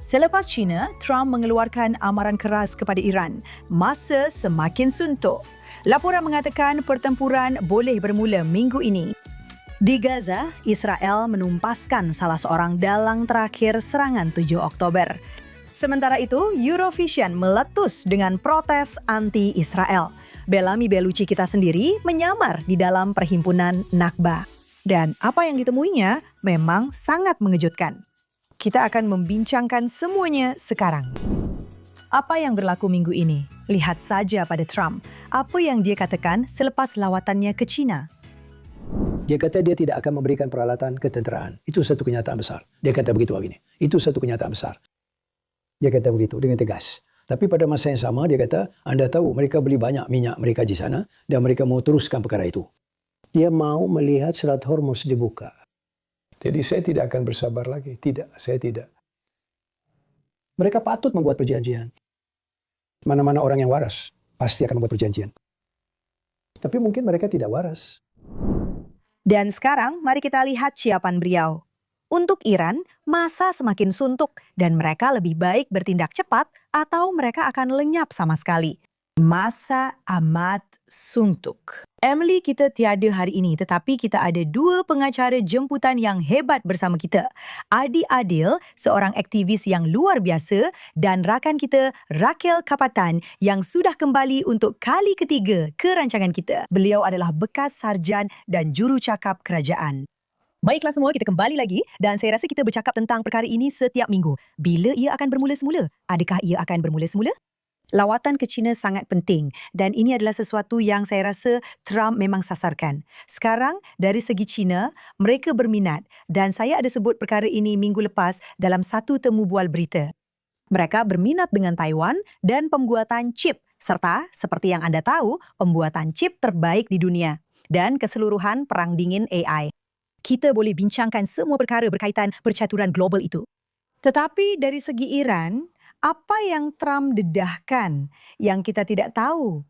Selepas China, Trump mengeluarkan amaran keras kepada Iran. Masa semakin suntuk. Laporan mengatakan pertempuran boleh bermula minggu ini. Di Gaza, Israel menumpaskan salah seorang dalang terakhir serangan 7 Oktober. Sementara itu, Eurovision meletus dengan protes anti-Israel. Bellamy Bellucci kita sendiri menyamar di dalam perhimpunan Nakba. Dan apa yang ditemuinya memang sangat mengejutkan. Kita akan membincangkan semuanya sekarang. Apa yang berlaku minggu ini? Lihat saja pada Trump. Apa yang dia katakan selepas lawatannya ke China? Dia kata dia tidak akan memberikan peralatan ketenteraan. Itu satu kenyataan besar. Dia kata begitu hari ini. Itu satu kenyataan besar. Dia kata begitu dengan tegas. Tapi pada masa yang sama dia kata, anda tahu mereka beli banyak minyak mereka di sana dan mereka mau teruskan perkara itu. Dia mau melihat Selat Hormuz dibuka. Jadi saya tidak akan bersabar lagi. Tidak, saya tidak. Mereka patut membuat perjanjian. Mana-mana orang yang waras pasti akan membuat perjanjian. Tapi mungkin mereka tidak waras. Dan sekarang mari kita lihat siapan beliau. Untuk Iran, masa semakin suntuk dan mereka lebih baik bertindak cepat atau mereka akan lenyap sama sekali. Masa amat suntuk. Emily kita tiada hari ini tetapi kita ada dua pengacara jemputan yang hebat bersama kita. Adi Adil, seorang aktivis yang luar biasa dan rakan kita Raquel Kapatan yang sudah kembali untuk kali ketiga ke rancangan kita. Beliau adalah bekas sarjan dan jurucakap kerajaan. Baiklah semua, kita kembali lagi dan saya rasa kita bercakap tentang perkara ini setiap minggu. Bila ia akan bermula semula? Adakah ia akan bermula semula? Lawatan ke China sangat penting dan ini adalah sesuatu yang saya rasa Trump memang sasarkan. Sekarang dari segi China, mereka berminat dan saya ada sebut perkara ini minggu lepas dalam satu temu bual berita. Mereka berminat dengan Taiwan dan pembuatan chip serta seperti yang anda tahu, pembuatan chip terbaik di dunia dan keseluruhan perang dingin AI. Kita boleh bincangkan semua perkara berkaitan percaturan global itu. Tetapi dari segi Iran, apa yang Trump dedahkan yang kita tidak tahu?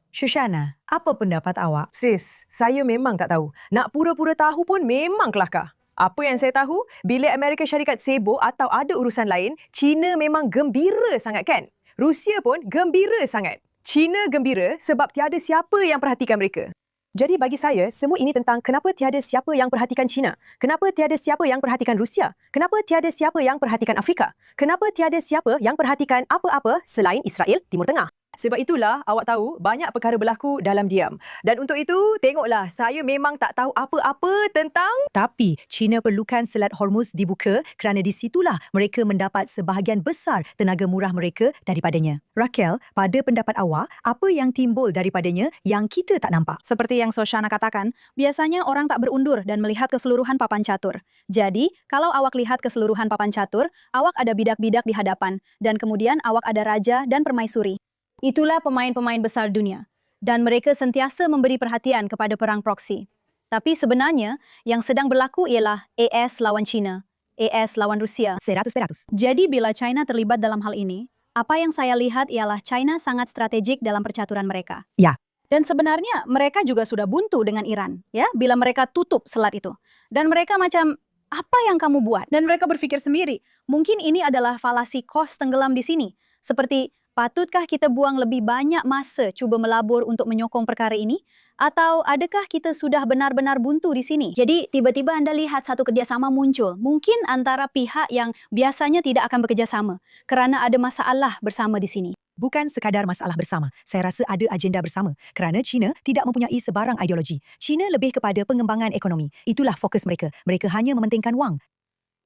Shoshana, apa pendapat awak? Sis, saya memang tak tahu. Nak pura-pura tahu pun memang kelakar. Apa yang saya tahu, bila Amerika Syarikat sibuk atau ada urusan lain, China memang gembira sangat kan? Rusia pun gembira sangat. China gembira sebab tiada siapa yang perhatikan mereka. Jadi bagi saya, semua ini tentang kenapa tiada siapa yang perhatikan China. Kenapa tiada siapa yang perhatikan Rusia. Kenapa tiada siapa yang perhatikan Afrika. Kenapa tiada siapa yang perhatikan apa-apa selain Israel Timur Tengah. Sebab itulah awak tahu banyak perkara berlaku dalam diam. Dan untuk itu, tengoklah saya memang tak tahu apa-apa tentang... Tapi China perlukan Selat Hormuz dibuka kerana di situlah mereka mendapat sebahagian besar tenaga murah mereka daripadanya. Raquel, pada pendapat awak, apa yang timbul daripadanya yang kita tak nampak? Seperti yang Shoshana katakan, biasanya orang tak berundur dan melihat keseluruhan papan catur. Jadi, kalau awak lihat keseluruhan papan catur, awak ada bidak-bidak di hadapan dan kemudian awak ada raja dan permaisuri. Itulah pemain-pemain besar dunia. Dan mereka sentiasa memberi perhatian kepada perang proksi. Tapi sebenarnya, yang sedang berlaku ialah AS lawan China, AS lawan Rusia. 100%. Jadi bila China terlibat dalam hal ini, apa yang saya lihat ialah China sangat strategik dalam percaturan mereka. Ya. Dan sebenarnya mereka juga sudah buntu dengan Iran, ya, bila mereka tutup selat itu. Dan mereka macam, apa yang kamu buat? Dan mereka berpikir sendiri, mungkin ini adalah falasi kos tenggelam di sini. Seperti, patutkah kita buang lebih banyak masa cuba melabur untuk menyokong perkara ini? Atau adakah kita sudah benar-benar buntu di sini? Jadi tiba-tiba anda lihat satu kerjasama muncul. Mungkin antara pihak yang biasanya tidak akan bekerjasama. Kerana ada masalah bersama di sini. Bukan sekadar masalah bersama. Saya rasa ada agenda bersama. Kerana China tidak mempunyai sebarang ideologi. China lebih kepada pengembangan ekonomi. Itulah fokus mereka. Mereka hanya mementingkan wang.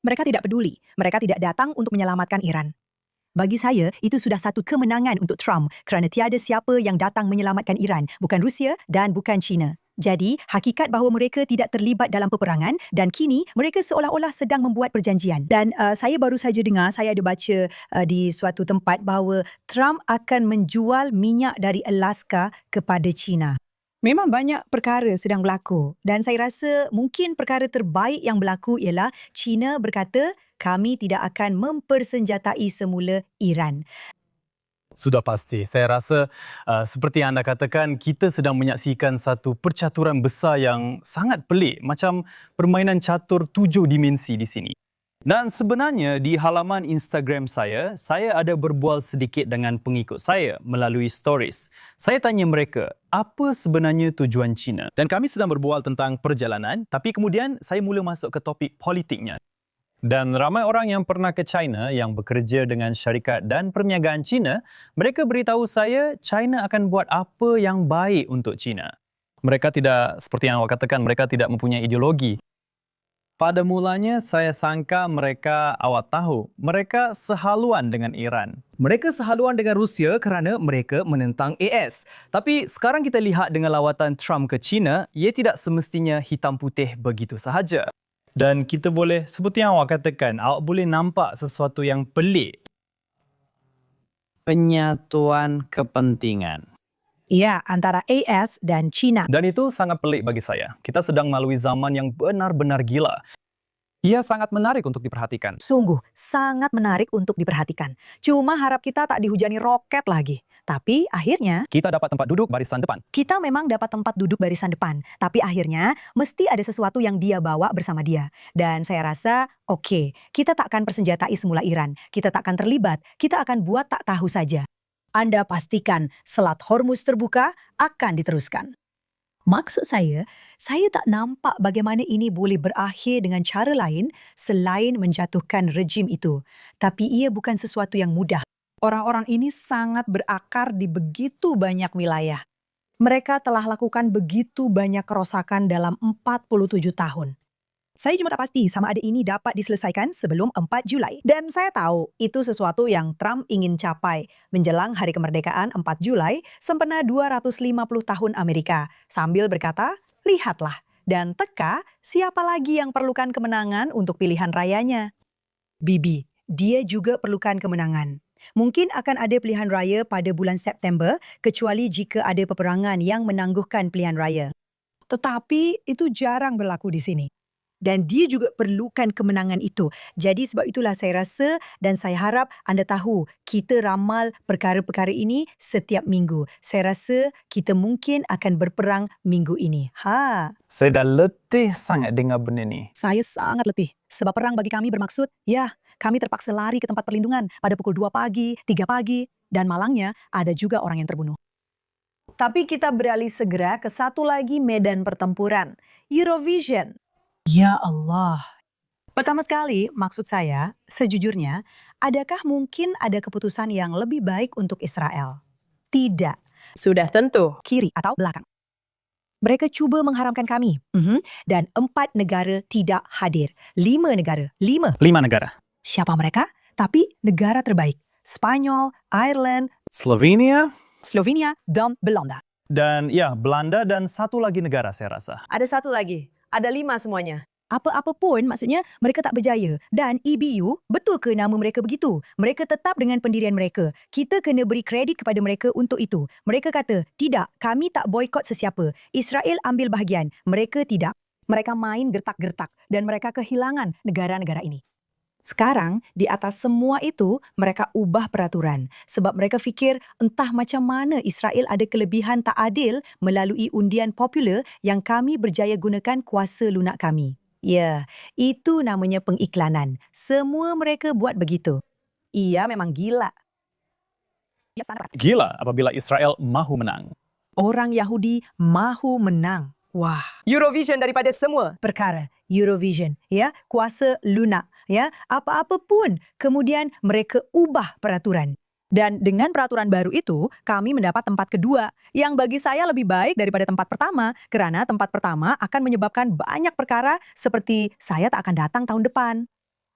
Mereka tidak peduli. Mereka tidak datang untuk menyelamatkan Iran. Bagi saya, itu sudah satu kemenangan untuk Trump kerana tiada siapa yang datang menyelamatkan Iran, bukan Rusia dan bukan China. Jadi, hakikat bahawa mereka tidak terlibat dalam peperangan dan kini mereka seolah-olah sedang membuat perjanjian. Dan saya baru saja dengar, saya ada baca di suatu tempat bahawa Trump akan menjual minyak dari Alaska kepada China. Memang banyak perkara sedang berlaku dan saya rasa mungkin perkara terbaik yang berlaku ialah China berkata kami tidak akan mempersenjatai semula Iran. Sudah pasti. Saya rasa seperti yang anda katakan, kita sedang menyaksikan satu percaturan besar yang sangat pelik. Macam permainan catur 7 dimensi di sini. Dan sebenarnya di halaman Instagram saya ada berbual sedikit dengan pengikut saya melalui stories. Saya tanya mereka, apa sebenarnya tujuan China? Dan kami sedang berbual tentang perjalanan, tapi kemudian saya mula masuk ke topik politiknya. Dan ramai orang yang pernah ke China yang bekerja dengan syarikat dan perniagaan China, mereka beritahu saya China akan buat apa yang baik untuk China. Mereka tidak, seperti yang awak katakan, mereka tidak mempunyai ideologi. Pada mulanya saya sangka awak tahu, mereka sehaluan dengan Iran. Mereka sehaluan dengan Rusia kerana mereka menentang AS. Tapi sekarang kita lihat dengan lawatan Trump ke China, ia tidak semestinya hitam putih begitu sahaja. Dan kita boleh, seperti yang awak katakan, awak boleh nampak sesuatu yang pelik. Penyatuan kepentingan. Ya, antara AS dan China. Dan itu sangat pelik bagi saya. Kita sedang melalui zaman yang benar-benar gila. Ia sangat menarik untuk diperhatikan. Sungguh, sangat menarik untuk diperhatikan. Cuma harap kita tak dihujani roket lagi. Tapi akhirnya, Kita dapat tempat duduk barisan depan. kita memang dapat tempat duduk barisan depan. Tapi akhirnya, mesti ada sesuatu yang dia bawa bersama dia. Dan saya rasa, oke, kita tak akan persenjatai semula Iran. Kita tak akan terlibat. Kita akan buat tak tahu saja. Anda pastikan Selat Hormuz terbuka akan diteruskan. Maksud saya tak nampak bagaimana ini boleh berakhir dengan cara lain selain menjatuhkan rejim itu. Tapi ia bukan sesuatu yang mudah. Orang-orang ini sangat berakar di begitu banyak wilayah. Mereka telah lakukan begitu banyak kerosakan dalam 47 tahun. Saya cuma tak pasti sama ada ini dapat diselesaikan sebelum 4 Julai. Dan saya tahu itu sesuatu yang Trump ingin capai menjelang hari kemerdekaan 4 Julai sempena 250 tahun Amerika. Sambil berkata, lihatlah dan teka siapa lagi yang perlukan kemenangan untuk pilihan rayanya. Bibi, dia juga perlukan kemenangan. Mungkin akan ada pilihan raya pada bulan September kecuali jika ada peperangan yang menangguhkan pilihan raya. Tetapi itu jarang berlaku di sini. Dan dia juga perlukan kemenangan itu. Jadi sebab itulah saya rasa dan saya harap anda tahu kita ramal perkara-perkara ini setiap minggu. Saya rasa kita mungkin akan berperang minggu ini. Saya dah letih sangat dengar benda ni. Saya sangat letih. Sebab perang bagi kami bermaksud, kami terpaksa lari ke tempat perlindungan pada pukul 2 pagi, 3 pagi, dan malangnya ada juga orang yang terbunuh. Tapi kita beralih segera ke satu lagi medan pertempuran, Eurovision. Ya Allah. Pertama sekali, maksud saya, sejujurnya, adakah mungkin ada keputusan yang lebih baik untuk Israel? Tidak. Sudah tentu. Kiri atau belakang. Mereka cuba mengharamkan kami. Dan 4 negara tidak hadir. 5 negara. 5. 5 negara. Siapa mereka? Tapi negara terbaik. Spanyol, Ireland, Slovenia Slovenia, dan Belanda. dan Belanda dan satu lagi negara saya rasa. Ada satu lagi. Ada 5 semuanya. Apa-apa pun maksudnya mereka tak berjaya. Dan EBU, betul ke nama mereka begitu? Mereka tetap dengan pendirian mereka. Kita kena beri kredit kepada mereka untuk itu. Mereka kata, tidak, kami tak boikot sesiapa. Israel ambil bahagian. Mereka tidak. Mereka main gertak-gertak dan mereka kehilangan negara-negara ini. Sekarang, di atas semua itu, mereka ubah peraturan. Sebab mereka fikir entah macam mana Israel ada kelebihan tak adil melalui undian popular yang kami berjaya gunakan kuasa lunak kami. Ya, itu namanya pengiklanan. Semua mereka buat begitu. Ia memang gila. Gila apabila Israel mahu menang. Orang Yahudi mahu menang. Wah. Eurovision daripada semua. Perkara Eurovision, kuasa lunak, apa-apa pun. Kemudian mereka ubah peraturan. Dan dengan peraturan baru itu, kami mendapat tempat kedua yang bagi saya lebih baik daripada tempat pertama kerana tempat pertama akan menyebabkan banyak perkara seperti saya tak akan datang tahun depan.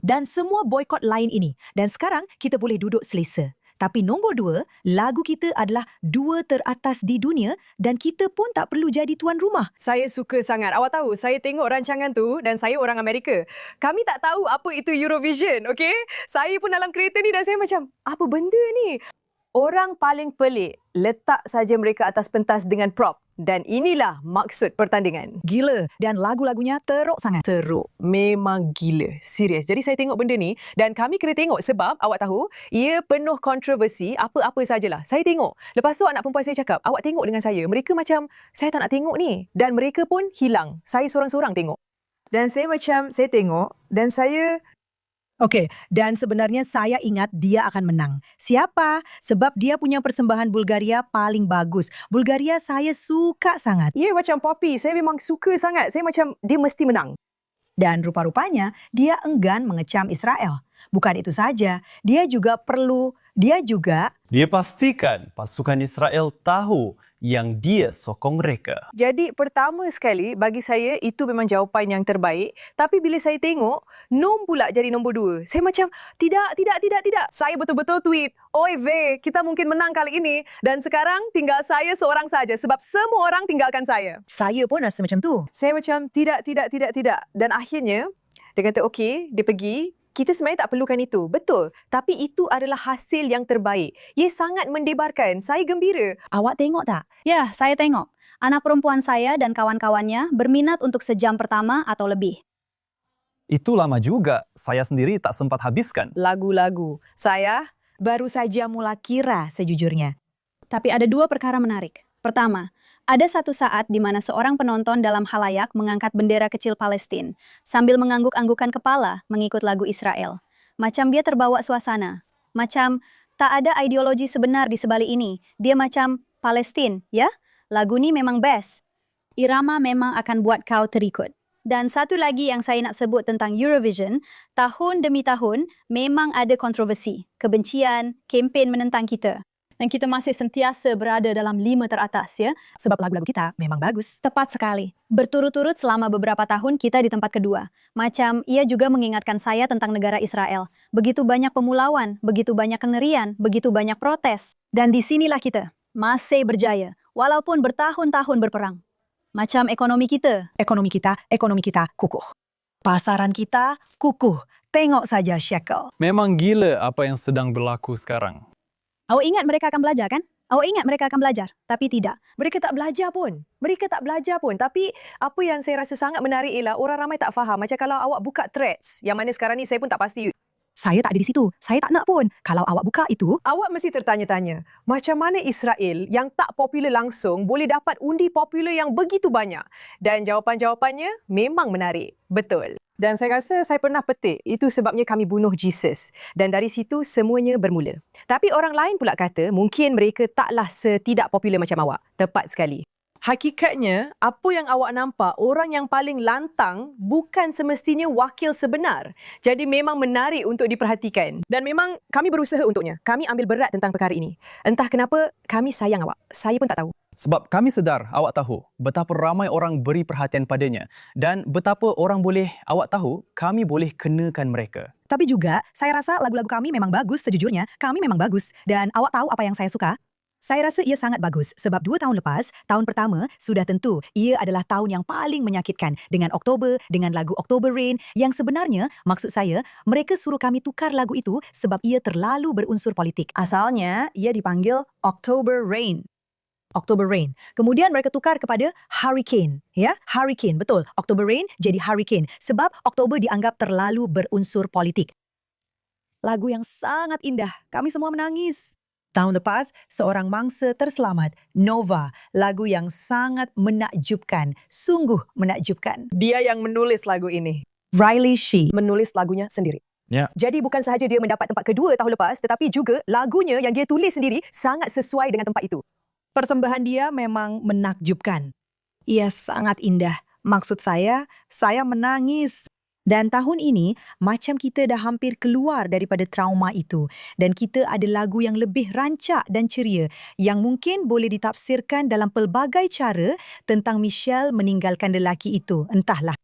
Dan semua boikot lain ini. Dan sekarang kita boleh duduk selesa. Tapi nombor 2, lagu kita adalah 2 teratas di dunia dan kita pun tak perlu jadi tuan rumah. Saya suka sangat. Awak tahu, saya tengok rancangan tu dan saya orang Amerika. Kami tak tahu apa itu Eurovision, okey? Saya pun dalam kereta ni dan saya macam, apa benda ni? Orang paling pelik, letak saja mereka atas pentas dengan prop. Dan inilah maksud pertandingan. Gila dan lagu-lagunya teruk sangat. Teruk. Memang gila. Serius. Jadi saya tengok benda ni dan kami kena tengok sebab awak tahu, ia penuh kontroversi apa-apa sajalah. Saya tengok. Lepas tu anak perempuan saya cakap, awak tengok dengan saya. Mereka macam, saya tak nak tengok ni. Dan mereka pun hilang. Saya seorang-seorang tengok. Dan saya macam, saya tengok dan saya Oke, dan sebenarnya saya ingat dia akan menang. Siapa? Sebab dia punya persembahan Bulgaria paling bagus. Bulgaria saya suka sangat. Ya, macam Poppy. Saya memang suka sangat. Saya macam dia mesti menang. Dan rupa-rupanya dia enggan mengecam Israel. Bukan itu saja, dia pastikan pasukan Israel tahu yang dia sokong mereka. Jadi pertama sekali bagi saya itu memang jawapan yang terbaik. Tapi bila saya tengok Nom pula jadi nombor 2. Saya macam tidak. Saya betul-betul tweet, "Oi V, kita mungkin menang kali ini." Dan sekarang tinggal saya seorang saja sebab semua orang tinggalkan saya. Saya pun rasa macam tu. Saya macam tidak. Dan akhirnya dia kata okey, dia pergi. Kita sebenarnya tak perlukan itu. Betul. Tapi itu adalah hasil yang terbaik. Ia sangat mendebarkan. Saya gembira. Awak tengok tak? Ya, saya tengok. Anak perempuan saya dan kawan-kawannya berminat untuk sejam pertama atau lebih. Itu lama juga. Saya sendiri tak sempat habiskan. Lagu-lagu. Saya Baru saja mula kira sejujurnya. Tapi ada 2 perkara menarik. Pertama, ada satu saat di mana seorang penonton dalam halayak mengangkat bendera kecil Palestina sambil mengangguk-anggukan kepala mengikut lagu Israel. Macam dia terbawa suasana. Macam tak ada ideologi sebenar di sebalik ini. Dia macam Palestina, ya? Lagu ni memang best. Irama memang akan buat kau terikut. Dan satu lagi yang saya nak sebut tentang Eurovision, tahun demi tahun memang ada kontroversi, kebencian, kempen menentang kita. Dan kita masih sentiasa berada dalam 5 teratas, ya? Sebab lagu-lagu kita memang bagus. Tepat sekali. Berturut-turut selama beberapa tahun kita di tempat kedua. Macam ia juga mengingatkan saya tentang negara Israel. Begitu banyak pemulauan, begitu banyak kengerian, begitu banyak protes. Dan di sinilah kita, masih berjaya, walaupun bertahun-tahun berperang. Macam ekonomi kita. Ekonomi kita kukuh. Pasaran kita kukuh. Tengok saja shekel. Memang gila apa yang sedang berlaku sekarang. Awak ingat mereka akan belajar, kan? Awak ingat mereka akan belajar, tapi tidak. mereka tak belajar pun. Tapi apa yang saya rasa sangat menarik ialah orang ramai tak faham. Macam kalau awak buka threads, yang mana sekarang ni saya pun tak pasti. Saya tak ada di situ. Saya tak nak pun. Kalau awak buka itu, Awak mesti tertanya-tanya, macam mana Israel yang tak popular langsung boleh dapat undi popular yang begitu banyak? Dan jawapan-jawapannya memang menarik. Betul. Dan saya rasa saya pernah petik, itu sebabnya kami bunuh Jesus. Dan dari situ semuanya bermula. Tapi orang lain pula kata, mungkin mereka taklah setidak popular macam awak. Tepat sekali. Hakikatnya, apa yang awak nampak, orang yang paling lantang bukan semestinya wakil sebenar. Jadi memang menarik untuk diperhatikan. Dan memang kami berusaha untuknya. Kami ambil berat tentang perkara ini. Entah kenapa, kami sayang awak. Saya pun tak tahu. Sebab kami sedar awak tahu betapa ramai orang beri perhatian padanya dan betapa orang boleh awak tahu kami boleh kenakan mereka. tapi juga saya rasa lagu-lagu kami memang bagus sejujurnya. Kami memang bagus. Dan awak tahu apa yang saya suka? Saya rasa ia sangat bagus sebab 2 tahun lepas, tahun pertama sudah tentu ia adalah tahun yang paling menyakitkan dengan Oktober, dengan lagu October Rain yang sebenarnya maksud saya mereka suruh kami tukar lagu itu sebab ia terlalu berunsur politik. Asalnya ia dipanggil October Rain. October Rain. Kemudian mereka tukar kepada Hurricane. Ya, Hurricane. Betul. October Rain jadi Hurricane sebab Oktober dianggap terlalu berunsur politik. Lagu yang sangat indah. Kami semua menangis. Tahun lepas, seorang mangsa terselamat, Nova, lagu yang sangat menakjubkan, sungguh menakjubkan. Dia yang menulis lagu ini. Riley Shih. Menulis lagunya sendiri. Ya. Jadi bukan sahaja dia mendapat tempat kedua tahun lepas, tetapi juga lagunya yang dia tulis sendiri sangat sesuai dengan tempat itu. Persembahan dia memang menakjubkan. Ia sangat indah. Maksud saya menangis. Dan tahun ini, macam kita dah hampir keluar daripada trauma itu. Dan kita ada lagu yang lebih rancak dan ceria yang mungkin boleh ditafsirkan dalam pelbagai cara tentang Michelle meninggalkan lelaki itu. Entahlah.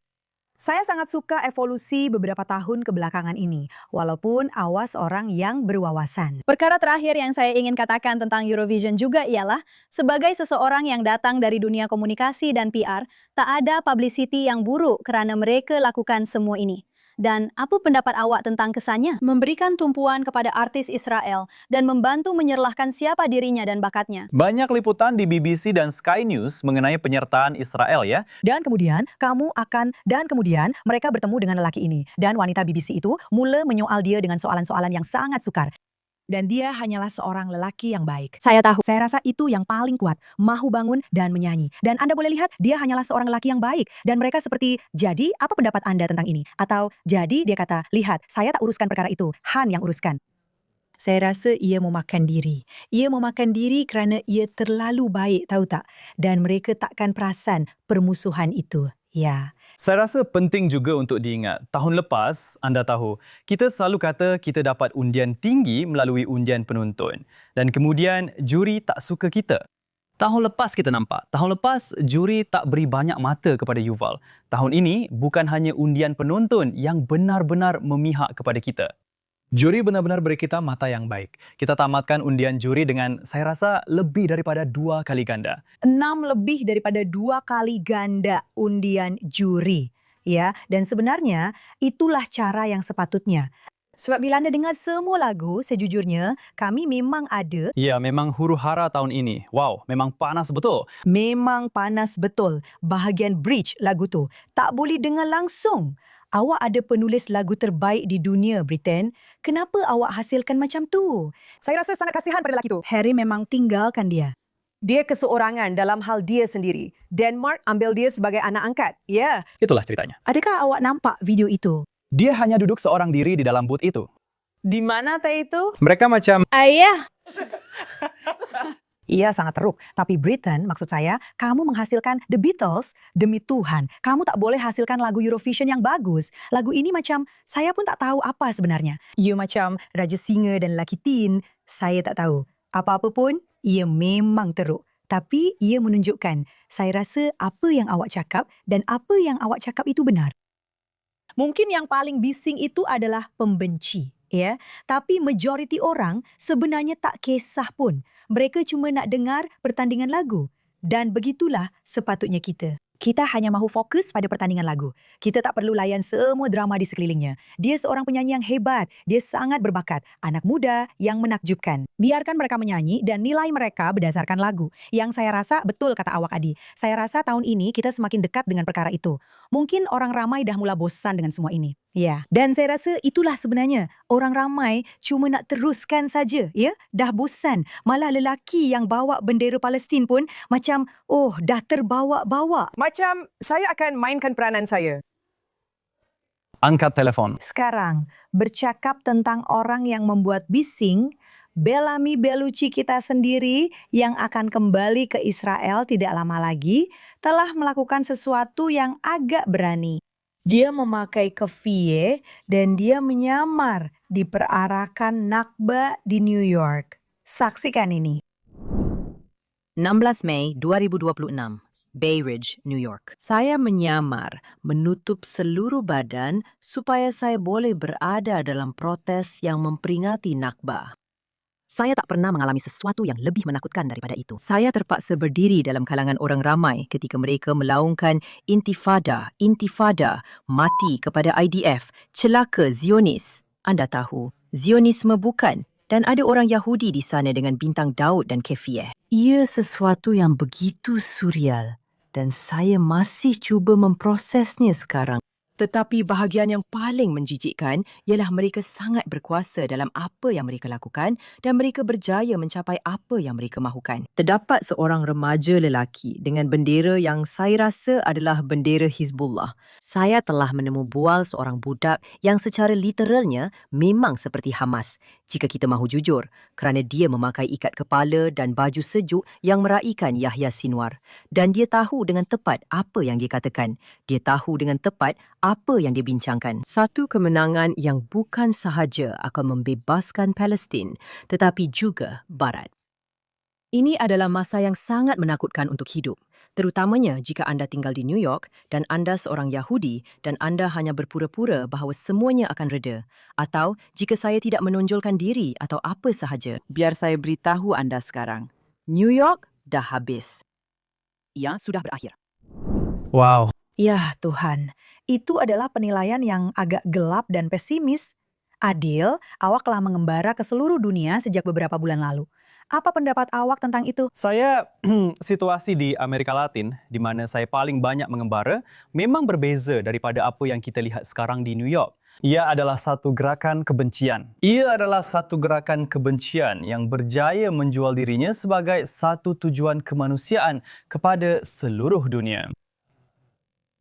Saya sangat suka evolusi beberapa tahun kebelakangan ini, walaupun awas orang yang berwawasan. Perkara terakhir yang saya ingin katakan tentang Eurovision juga ialah, sebagai seseorang yang datang dari dunia komunikasi dan PR, tak ada publicity yang buruk kerana mereka lakukan semua ini. Dan apa pendapat awak tentang kesannya? Memberikan tumpuan kepada artis Israel dan membantu menyerlahkan siapa dirinya dan bakatnya. Banyak liputan di BBC dan Sky News mengenai penyertaan Israel ya. Dan kemudian mereka bertemu dengan lelaki ini. Dan wanita BBC itu mula menyoal dia dengan soalan-soalan yang sangat sukar. Dan dia hanyalah seorang lelaki yang baik. Saya tahu. Saya rasa itu yang paling kuat, mahu bangun dan menyanyi. Dan Anda boleh lihat, dia hanyalah seorang lelaki yang baik. Dan mereka seperti, jadi apa pendapat Anda tentang ini? Atau, jadi dia kata, lihat, saya tak uruskan perkara itu, Han yang uruskan. Saya rasa ia memakan diri. Ia memakan diri kerana ia terlalu baik, tahu tak? Dan mereka takkan perasan permusuhan itu. Ya. Saya rasa penting juga untuk diingat. Tahun lepas, anda tahu, kita selalu kata kita dapat undian tinggi melalui undian penonton. Dan kemudian juri tak suka kita. Tahun lepas kita nampak, tahun lepas juri tak beri banyak mata kepada Yuval. Tahun ini bukan hanya undian penonton yang benar-benar memihak kepada kita. Juri benar-benar beri kita mata yang baik. Kita tamatkan undian juri dengan, saya rasa, lebih daripada 2 kali ganda. 6 lebih daripada 2 kali ganda undian juri. Ya, dan sebenarnya itulah cara yang sepatutnya. Sebab bila Anda dengar semua lagu, sejujurnya kami memang ada. Ya, memang huru-hara tahun ini. Wow, memang panas betul. Memang panas betul. Bahagian bridge lagu tu tak boleh dengar langsung. Awak ada penulis lagu terbaik di dunia, Britain. Kenapa awak hasilkan macam tu? Saya rasa sangat kasihan pada lelaki itu. Harry memang tinggalkan dia. Dia keseorangan dalam hal dia sendiri. Denmark ambil dia sebagai anak angkat. Ya. Itulah ceritanya. Adakah awak nampak video itu? Dia hanya duduk seorang diri di dalam booth itu. Di mana teh itu? Mereka macam, Ayah. Ia sangat teruk. Tapi Britain, maksud saya, kamu menghasilkan The Beatles, demi Tuhan. Kamu tak boleh hasilkan lagu Eurovision yang bagus. Lagu ini macam, saya pun tak tahu apa sebenarnya. You macam Raja Singa dan Lelaki Tin, saya tak tahu. Apa-apa pun, ia memang teruk. Tapi ia menunjukkan, saya rasa apa yang awak cakap dan apa yang awak cakap itu benar. Mungkin yang paling bising itu adalah pembenci. Ya, tapi majoriti orang sebenarnya tak kisah pun. Mereka cuma nak dengar pertandingan lagu. Dan begitulah sepatutnya kita. Kita hanya mahu fokus pada pertandingan lagu. Kita tak perlu layan semua drama di sekelilingnya. Dia seorang penyanyi yang hebat. Dia sangat berbakat. Anak muda yang menakjubkan. Biarkan mereka menyanyi dan nilai mereka berdasarkan lagu. Yang saya rasa betul kata awak Adi. Saya rasa tahun ini kita semakin dekat dengan perkara itu. Mungkin orang ramai dah mula bosan dengan semua ini. Ya, dan saya rasa itulah sebenarnya. Orang ramai cuma nak teruskan saja, ya? Dah bosan. Malah lelaki yang bawa bendera Palestin pun macam, oh, dah terbawa-bawa. Macam saya akan mainkan peranan saya. angkat telefon. Sekarang, bercakap tentang orang yang membuat bising, Bellamy Bellucci kita sendiri yang akan kembali ke Israel tidak lama lagi telah melakukan sesuatu yang agak berani. Dia memakai keffiyeh dan dia menyamar di perarakan Nakba di New York. Saksikan ini. 16 Mei 2026, Bay Ridge, New York. Saya menyamar menutup seluruh badan supaya saya boleh berada dalam protes yang memperingati Nakba. Saya tak pernah mengalami sesuatu yang lebih menakutkan daripada itu. Saya terpaksa berdiri dalam kalangan orang ramai ketika mereka melaungkan intifada, mati kepada IDF, celaka Zionis. Anda tahu, Zionisme bukan. Dan ada orang Yahudi di sana dengan bintang Daud dan keffiyeh. Ia sesuatu yang begitu surreal dan saya masih cuba memprosesnya sekarang. Tetapi bahagian yang paling menjijikkan ialah mereka sangat berkuasa dalam apa yang mereka lakukan dan mereka berjaya mencapai apa yang mereka mahukan. Terdapat seorang remaja lelaki dengan bendera yang saya rasa adalah bendera Hizbullah. Saya telah menemu bual seorang budak yang secara literalnya memang seperti Hamas, jika kita mahu jujur, kerana dia memakai ikat kepala dan baju sejuk yang meraikan Yahya Sinwar. Dan dia tahu dengan tepat apa yang dia katakan. Dia tahu dengan tepat apa yang dia bincangkan. Satu kemenangan yang bukan sahaja akan membebaskan Palestin, tetapi juga Barat. Ini adalah masa yang sangat menakutkan untuk hidup. Terutamanya jika anda tinggal di New York dan anda seorang Yahudi dan anda hanya berpura-pura bahawa semuanya akan reda. Atau jika saya tidak menonjolkan diri atau apa sahaja. Biar saya beritahu anda sekarang. New York dah habis. Ia sudah berakhir. Wow. Ya Tuhan, itu adalah penilaian yang agak gelap dan pesimis. Adil, awak telah mengembara ke seluruh dunia sejak beberapa bulan lalu. Apa pendapat awak tentang itu? Saya, situasi di Amerika Latin, di mana saya paling banyak mengembara, memang berbeza daripada apa yang kita lihat sekarang di New York. Ia adalah satu gerakan kebencian. Ia adalah satu gerakan kebencian yang berjaya menjual dirinya sebagai satu tujuan kemanusiaan kepada seluruh dunia.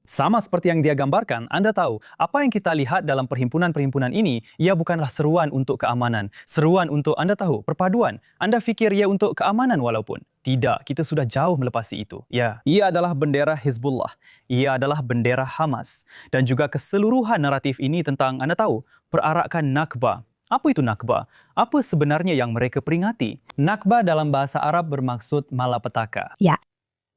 Sama seperti yang dia gambarkan, anda tahu, apa yang kita lihat dalam perhimpunan-perhimpunan ini, ia bukanlah seruan untuk keamanan. Seruan untuk, anda tahu, perpaduan. Anda fikir ia untuk keamanan walaupun. Tidak, kita sudah jauh melepasi itu. Ya, ia adalah bendera Hizbullah. Ia adalah bendera Hamas. Dan juga keseluruhan naratif ini tentang, anda tahu, perarakan Nakba. Apa itu Nakba? Apa sebenarnya yang mereka peringati? Nakba dalam bahasa Arab bermaksud malapetaka. Ya.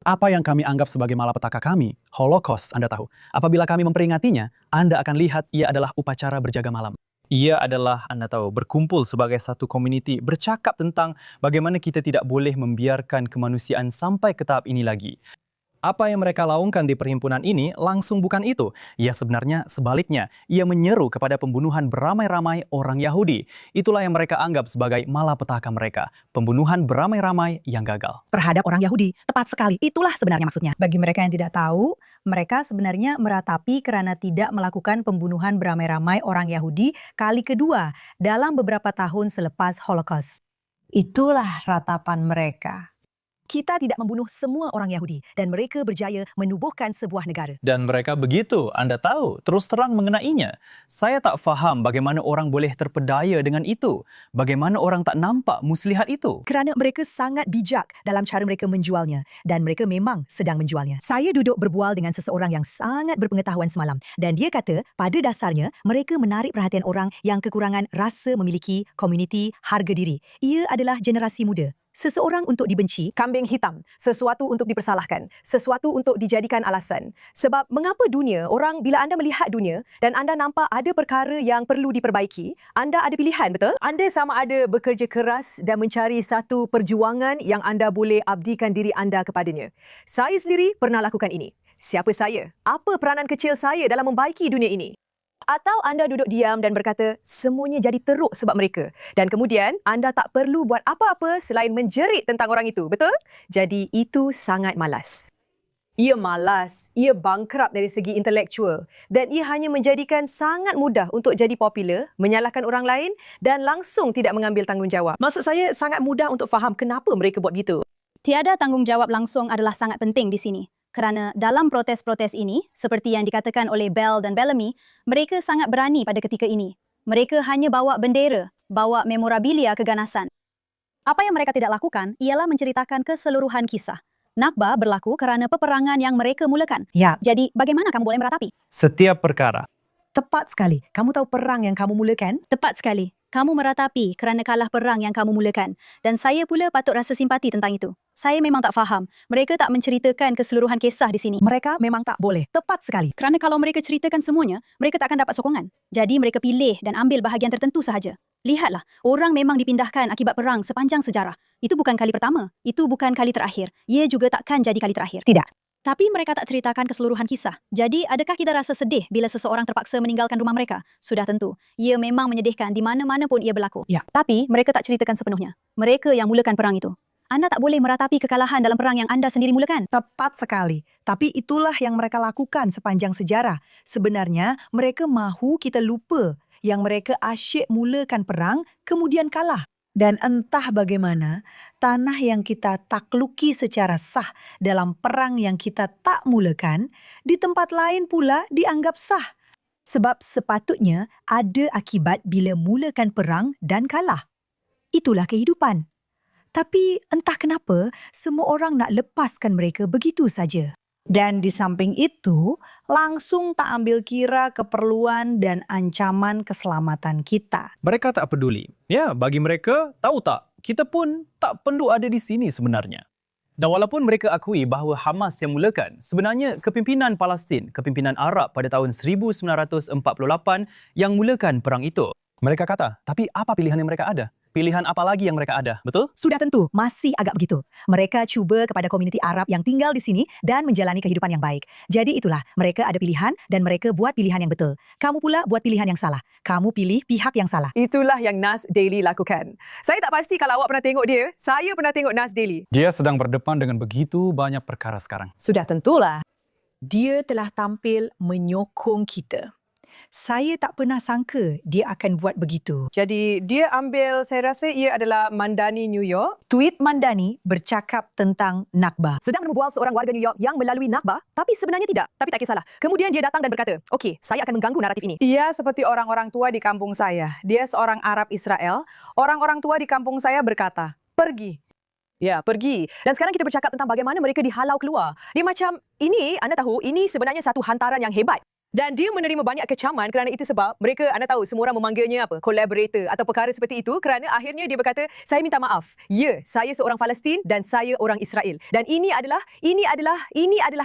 Apa yang kami anggap sebagai malapetaka kami, Holocaust, Anda tahu. Apabila kami memperingatinya, Anda akan lihat ia adalah upacara berjaga malam. Ia adalah, Anda tahu, berkumpul sebagai satu komuniti, bercakap tentang bagaimana kita tidak boleh membiarkan kemanusiaan sampai ke tahap ini lagi. Apa yang mereka laungkan di perhimpunan ini langsung bukan itu. Ia sebenarnya sebaliknya. Ia menyeru kepada pembunuhan beramai-ramai orang Yahudi. Itulah yang mereka anggap sebagai malapetaka mereka. Pembunuhan beramai-ramai yang gagal. Terhadap orang Yahudi, tepat sekali. Itulah sebenarnya maksudnya. Bagi mereka yang tidak tahu, mereka sebenarnya meratapi karena tidak melakukan pembunuhan beramai-ramai orang Yahudi kali kedua dalam beberapa tahun selepas Holocaust. Itulah ratapan mereka. Kita tidak membunuh semua orang Yahudi dan mereka berjaya menubuhkan sebuah negara. Dan mereka begitu, Anda tahu, terus terang mengenainya. Saya tak faham bagaimana orang boleh terpedaya dengan itu. Bagaimana orang tak nampak muslihat itu. Kerana mereka sangat bijak dalam cara mereka menjualnya dan mereka memang sedang menjualnya. Saya duduk berbual dengan seseorang yang sangat berpengetahuan semalam dan dia kata pada dasarnya mereka menarik perhatian orang yang kekurangan rasa memiliki komuniti harga diri. Ia adalah generasi muda. Seseorang untuk dibenci, Kambing hitam, sesuatu untuk dipersalahkan, sesuatu untuk dijadikan alasan. Sebab mengapa dunia, orang bila anda melihat dunia dan anda nampak ada perkara yang perlu diperbaiki, anda ada pilihan, betul? Anda sama ada bekerja keras dan mencari satu perjuangan yang anda boleh abdikan diri anda kepadanya. Saya sendiri pernah lakukan ini. Siapa saya? Apa peranan kecil saya dalam membaiki dunia ini? Atau anda duduk diam dan berkata, semuanya jadi teruk sebab mereka. Dan kemudian, anda tak perlu buat apa-apa selain menjerit tentang orang itu, betul? Jadi, itu sangat malas. Ia malas, ia bangkrut dari segi intelektual dan ia hanya menjadikan sangat mudah untuk jadi popular, menyalahkan orang lain dan langsung tidak mengambil tanggungjawab. Maksud saya, sangat mudah untuk faham kenapa mereka buat begitu. Tiada tanggungjawab langsung adalah sangat penting di sini. Kerana dalam protes-protes ini, seperti yang dikatakan oleh Bell dan Bellamy, mereka sangat berani pada ketika ini. Mereka hanya bawa bendera, bawa memorabilia keganasan. Apa yang mereka tidak lakukan ialah menceritakan keseluruhan kisah. Nakba berlaku kerana peperangan yang mereka mulakan. ya, Jadi, bagaimana kamu boleh meratapi? Setiap perkara. tepat sekali. Kamu tahu perang yang kamu mulakan? Tepat sekali. Kamu meratapi kerana kalah perang yang kamu mulakan. Dan saya pula patut rasa simpati tentang itu. Saya memang tak faham. Mereka tak menceritakan keseluruhan kisah di sini. Mereka memang tak boleh. Tepat sekali. Kerana kalau mereka ceritakan semuanya, mereka tak akan dapat sokongan. Jadi mereka pilih dan ambil bahagian tertentu sahaja. Lihatlah, orang memang dipindahkan akibat perang sepanjang sejarah. Itu bukan kali pertama. Itu bukan kali terakhir. Ia juga takkan jadi kali terakhir. Tidak. Tapi mereka tak ceritakan keseluruhan kisah. Jadi, adakah kita rasa sedih bila seseorang terpaksa meninggalkan rumah mereka? Sudah tentu. Ia memang menyedihkan di mana-mana pun ia berlaku. Ya. Tapi, mereka tak ceritakan sepenuhnya. Mereka yang mulakan perang itu. Anda tak boleh meratapi kekalahan dalam perang yang anda sendiri mulakan. Tepat sekali. Tapi itulah yang mereka lakukan sepanjang sejarah. Sebenarnya, mereka mahu kita lupa yang mereka asyik mulakan perang, kemudian kalah. Dan entah bagaimana, tanah yang kita takluki secara sah dalam perang yang kita tak mulakan, di tempat lain pula dianggap sah. Sebab sepatutnya ada akibat bila mulakan perang dan kalah. Itulah kehidupan. Tapi entah kenapa, semua orang nak lepaskan mereka begitu saja. Dan di samping itu, langsung tak ambil kira keperluan dan ancaman keselamatan kita. Mereka tak peduli. Ya, bagi mereka, tahu tak, kita pun tak perlu ada di sini sebenarnya. Dan walaupun mereka akui bahawa Hamas yang mulakan, sebenarnya kepimpinan Palestin, kepimpinan Arab pada tahun 1948 yang mulakan perang itu. Mereka kata, tapi apa pilihan yang mereka ada? Pilihan apa lagi yang mereka ada, betul? Sudah tentu, masih agak begitu. Mereka cuba kepada komuniti Arab yang tinggal di sini dan menjalani kehidupan yang baik. Jadi itulah, mereka ada pilihan dan mereka buat pilihan yang betul. Kamu pula buat pilihan yang salah. Kamu pilih pihak yang salah. Itulah yang Nas Daily lakukan. Saya tak pasti kalau awak pernah tengok dia. Saya pernah tengok Nas Daily. Dia sedang berdepan dengan begitu banyak perkara sekarang. Sudah tentulah. Dia telah tampil menyokong kita. Saya tak pernah sangka dia akan buat begitu. Jadi dia ambil, saya rasa ia adalah Mandani New York. Tweet Mandani bercakap tentang Nakba. Sedang membual seorang warga New York yang melalui Nakba, tapi sebenarnya tidak. Tapi tak kisahlah. Kemudian dia datang dan berkata, okey, saya akan mengganggu naratif ini. Ia seperti orang-orang tua di kampung saya. Dia seorang Arab Israel. Orang-orang tua di kampung saya berkata, pergi. Ya, pergi. Dan sekarang kita bercakap tentang bagaimana mereka dihalau keluar. Dia macam, ini, anda tahu, ini sebenarnya satu hantaran yang hebat. Dan dia menerima banyak kecaman kerana itu sebab mereka, anda tahu, semua orang memanggilnya apa? Collaborator atau perkara seperti itu kerana akhirnya dia berkata, saya minta maaf. Ya, saya seorang Palestin dan saya orang Israel. Dan ini adalah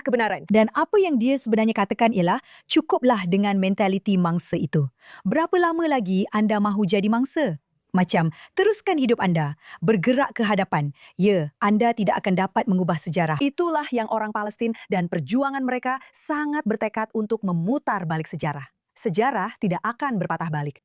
kebenaran. Dan apa yang dia sebenarnya katakan ialah, cukuplah dengan mentaliti mangsa itu. Berapa lama lagi anda mahu jadi mangsa? Macam, teruskan hidup anda, bergerak ke hadapan. Ya, anda tidak akan dapat mengubah sejarah. Itulah yang orang Palestin dan perjuangan mereka sangat bertekad untuk memutar balik sejarah. Sejarah tidak akan berpatah balik.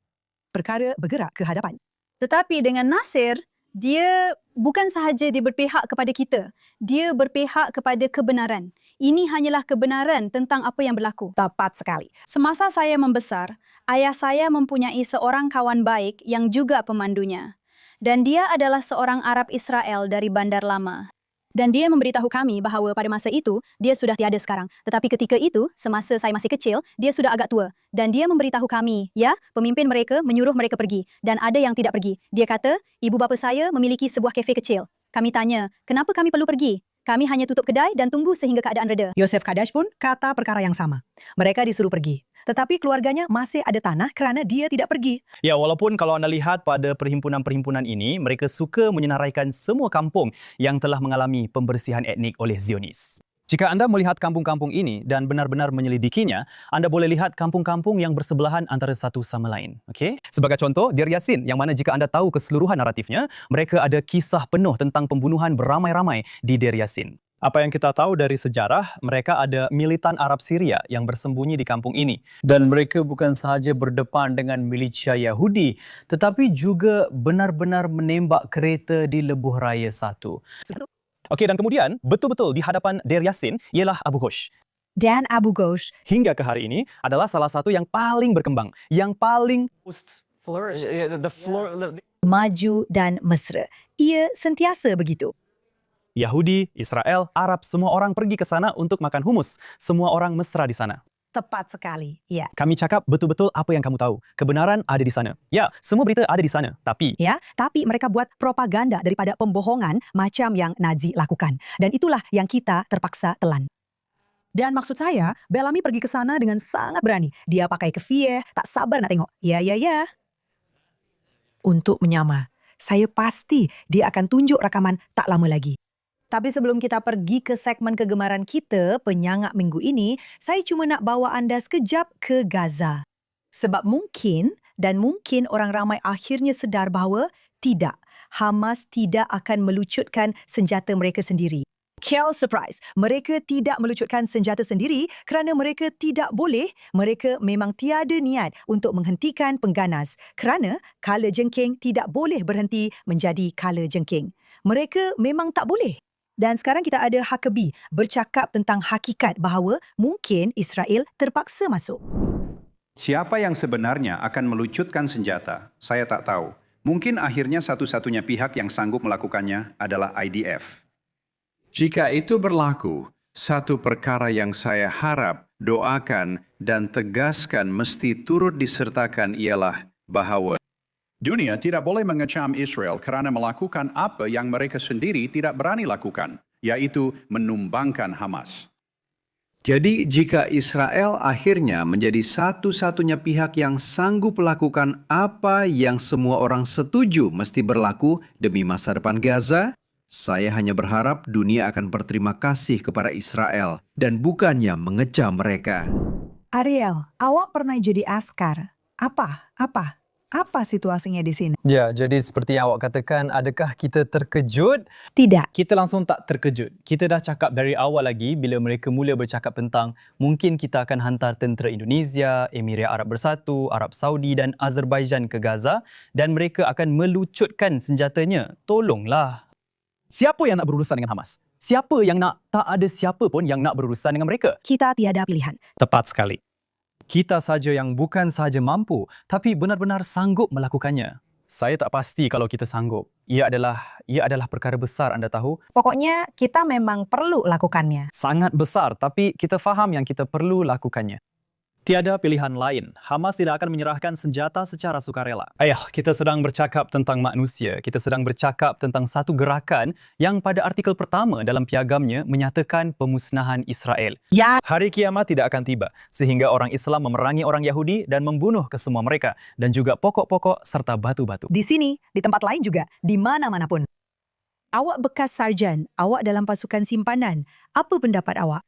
Perkara bergerak ke hadapan. Tetapi dengan Nasir, dia bukan sahaja dia berpihak kepada kita. Dia berpihak kepada kebenaran. Ini hanyalah kebenaran tentang apa yang berlaku. Tepat sekali. Semasa saya membesar, ayah saya mempunyai seorang kawan baik yang juga pemandunya. Dan dia adalah seorang Arab Israel dari Bandar Lama. Dan dia memberitahu kami bahawa pada masa itu, dia sudah tiada sekarang. Tetapi ketika itu, semasa saya masih kecil, dia sudah agak tua. Dan dia memberitahu kami, ya, pemimpin mereka menyuruh mereka pergi. Dan ada yang tidak pergi. Dia kata, ibu bapa saya memiliki sebuah kafe kecil. Kami tanya, kenapa kami perlu pergi? Kami hanya tutup kedai dan tunggu sehingga keadaan reda. Yosef Kadash pun kata perkara yang sama. Mereka disuruh pergi. Tetapi keluarganya masih ada tanah kerana dia tidak pergi. Ya, walaupun kalau anda lihat pada perhimpunan-perhimpunan ini, mereka suka menyenaraikan semua kampung yang telah mengalami pembersihan etnik oleh Zionis. Jika anda melihat kampung-kampung ini dan benar-benar menyelidikinya, anda boleh lihat kampung-kampung yang bersebelahan antara satu sama lain. Okay? Sebagai contoh, Deir Yassin, yang mana jika anda tahu keseluruhan naratifnya, mereka ada kisah penuh tentang pembunuhan beramai-ramai di Deir Yassin. Apa yang kita tahu dari sejarah, mereka ada militan Arab Syria yang bersembunyi di kampung ini. Dan mereka bukan sahaja berdepan dengan militia Yahudi, tetapi juga benar-benar menembak kereta di Lebuh Raya 1. Okey, dan kemudian betul-betul di hadapan Deir Yassin ialah Abu Ghosh. Dan Abu Ghosh Hingga ke hari ini adalah salah satu yang paling berkembang, yang paling maju dan mesra. Ia sentiasa begitu. Yahudi, Israel, Arab, semua orang pergi ke sana untuk makan humus. Semua orang mesra di sana. Tepat sekali. Ya. Kami cakap betul-betul apa yang kamu tahu. Kebenaran ada di sana. Ya, semua berita ada di sana. Tapi Tapi mereka buat propaganda daripada pembohongan macam yang Nazi lakukan. Dan itulah yang kita terpaksa telan. Dan maksud saya, Bellamy pergi ke sana dengan sangat berani. Dia pakai kefieh, tak sabar nak tengok. Ya. Untuk menyamar. Saya pasti dia akan tunjuk rakaman tak lama lagi. Tapi sebelum kita pergi ke segmen kegemaran kita, penyangak minggu ini, saya cuma nak bawa anda sekejap ke Gaza. Sebab mungkin orang ramai akhirnya sedar bahawa tidak, Hamas tidak akan melucutkan senjata mereka sendiri. Kill surprise, mereka tidak melucutkan senjata sendiri kerana mereka tidak boleh, mereka memang tiada niat untuk menghentikan pengganas kerana kala jengking tidak boleh berhenti menjadi kala jengking. Mereka memang tak boleh. Dan sekarang kita ada Huckabee bercakap tentang hakikat bahawa mungkin Israel terpaksa masuk. Siapa yang sebenarnya akan melucutkan senjata? Saya tak tahu. Mungkin akhirnya satu-satunya pihak yang sanggup melakukannya adalah IDF. Jika itu berlaku, satu perkara yang saya harap, doakan, dan tegaskan mesti turut disertakan ialah bahwa dunia tidak boleh mengecam Israel kerana melakukan apa yang mereka sendiri tidak berani lakukan, yaitu menumbangkan Hamas. Jadi jika Israel akhirnya menjadi satu-satunya pihak yang sanggup melakukan apa yang semua orang setuju mesti berlaku demi masa depan Gaza, saya hanya berharap dunia akan berterima kasih kepada Israel dan bukannya mengecam mereka. Ariel, awak pernah jadi askar. Apa situasinya di sini? ya, jadi seperti yang awak katakan, adakah kita terkejut? Tidak. Kita langsung tak terkejut. Kita dah cakap dari awal lagi bila mereka mula bercakap tentang mungkin kita akan hantar tentera Indonesia, Emirat Arab Bersatu, Arab Saudi dan Azerbaijan ke Gaza dan mereka akan melucutkan senjatanya. Tolonglah. Siapa yang nak berurusan dengan Hamas? Siapa yang nak? Tak ada siapa pun yang nak berurusan dengan mereka. Kita tiada pilihan. Tepat sekali. Kita saja yang bukan sahaja mampu, tapi benar-benar sanggup melakukannya. Saya tak pasti kalau kita sanggup. Ia adalah perkara besar, anda tahu. Pokoknya kita memang perlu lakukannya. Sangat besar, tapi kita faham yang kita perlu lakukannya. Tiada pilihan lain. Hamas tidak akan menyerahkan senjata secara sukarela. Ayah, kita sedang bercakap tentang manusia. Kita sedang bercakap tentang satu gerakan yang pada artikel pertama dalam piagamnya menyatakan pemusnahan Israel. Ya, Hari kiamat tidak akan tiba sehingga orang Islam memerangi orang Yahudi dan membunuh kesemua mereka dan juga pokok-pokok serta batu-batu. di sini, di tempat lain juga, di mana-mana pun. Awak bekas sarjan, awak dalam pasukan simpanan. Apa pendapat awak?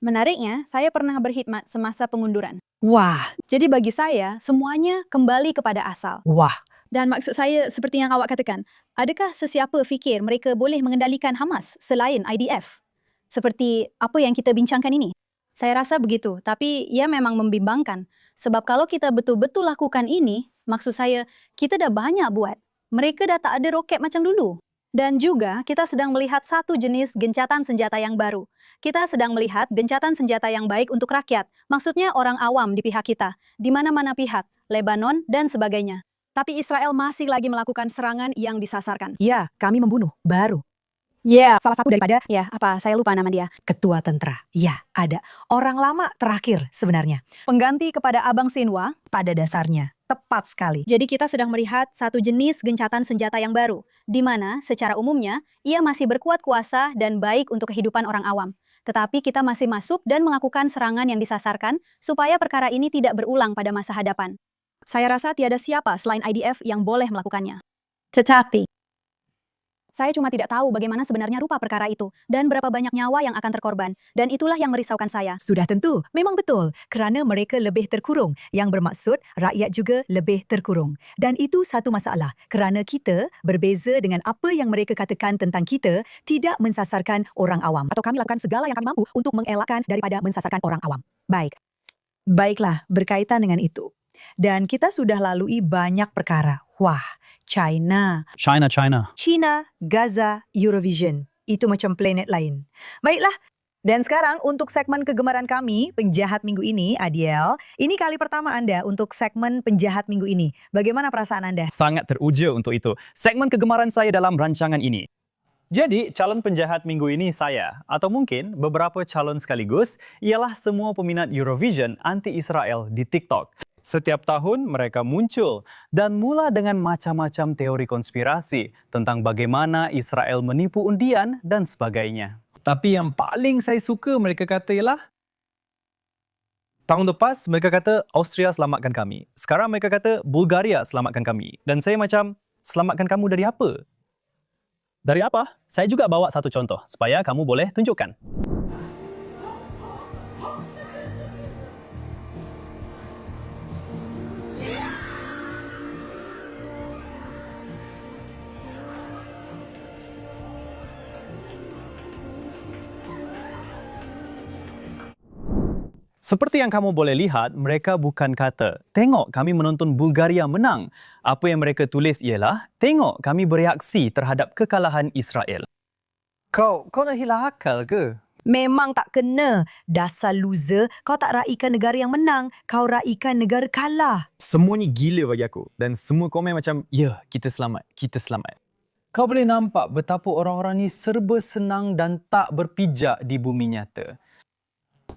Menariknya, saya pernah berkhidmat semasa pengunduran. Wah, Jadi bagi saya, semuanya kembali kepada asal. wah. Dan maksud saya, seperti yang awak katakan, adakah sesiapa fikir mereka boleh mengendalikan Hamas selain IDF? Seperti apa yang kita bincangkan ini? Saya rasa begitu, tapi ia memang membimbangkan. Sebab kalau kita betul-betul lakukan ini, maksud saya, kita dah banyak buat. Mereka dah tak ada roket macam dulu. Dan juga, kita sedang melihat satu jenis gencatan senjata yang baru. Kita sedang melihat gencatan senjata yang baik untuk rakyat. Maksudnya orang awam di pihak kita, di mana-mana pihak, Lebanon dan sebagainya. Tapi Israel masih lagi melakukan serangan yang disasarkan. Ya, kami membunuh. Baru. Ya, Salah satu daripada saya lupa nama dia. ketua tentara. Ya, ada. Orang lama terakhir sebenarnya. Pengganti kepada Abang Sinwa pada dasarnya. Tepat sekali. Jadi kita sedang melihat satu jenis gencatan senjata yang baru, di mana secara umumnya ia masih berkuat kuasa dan baik untuk kehidupan orang awam. Tetapi kita masih masuk dan melakukan serangan yang disasarkan supaya perkara ini tidak berulang pada masa hadapan. Saya rasa tiada siapa selain IDF yang boleh melakukannya. Tetapi, saya cuma tidak tahu bagaimana sebenarnya rupa perkara itu dan berapa banyak nyawa yang akan terkorban. Dan itulah yang merisaukan saya. Sudah tentu, memang betul. Kerana mereka lebih terkurung. Yang bermaksud, rakyat juga lebih terkurung. Dan itu satu masalah. Kerana kita, berbeza dengan apa yang mereka katakan tentang kita, tidak mensasarkan orang awam. Atau kami lakukan segala yang kami mampu untuk mengelakkan daripada mensasarkan orang awam. Baik. Baiklah, berkaitan dengan itu. Dan kita sudah lalui banyak perkara. Wah, China, China, Gaza, Eurovision. Itu macam planet lain. Baiklah. Dan sekarang untuk segmen kegemaran kami, Penjahat Minggu ini, Adiel. Ini kali pertama Anda untuk segmen Penjahat Minggu ini. Bagaimana perasaan Anda? Sangat teruja untuk itu. Segmen kegemaran saya dalam rancangan ini. Jadi, calon penjahat minggu ini saya, atau mungkin beberapa calon sekaligus, ialah semua peminat Eurovision anti-Israel di TikTok. Setiap tahun mereka muncul dan mula dengan macam-macam teori konspirasi tentang bagaimana Israel menipu undian dan sebagainya. Tapi yang paling saya suka mereka kata ialah tahun lepas mereka kata Austria selamatkan kami. Sekarang mereka kata Bulgaria selamatkan kami. Dan saya macam, selamatkan kamu dari apa? Dari apa? Saya juga bawa satu contoh supaya kamu boleh tunjukkan. Seperti yang kamu boleh lihat, mereka bukan kata, tengok kami menonton Bulgaria menang. Apa yang mereka tulis ialah, tengok kami bereaksi terhadap kekalahan Israel. Kau nak hilang akal ke? Memang tak kena. Dasar loser, kau tak raikan negara yang menang. Kau raikan negara kalah. Semuanya gila bagi aku. Dan semua komen macam, ya, kita selamat, kita selamat. Kau boleh nampak betapa orang-orang ni serba senang dan tak berpijak di bumi nyata.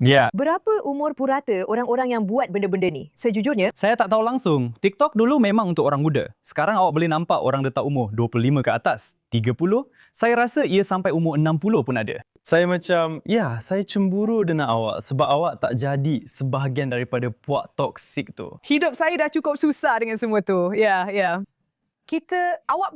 Ya. Berapa umur purata orang-orang yang buat benda-benda ni? Sejujurnya, Saya tak tahu langsung. TikTok dulu memang untuk orang muda. Sekarang awak boleh nampak orang letak umur 25 ke atas, 30. Saya rasa ia sampai umur 60 pun ada. Saya macam, ya, saya cemburu dengan awak sebab awak tak jadi sebahagian daripada puak toksik tu. hidup saya dah cukup susah dengan semua tu. Ya. Awak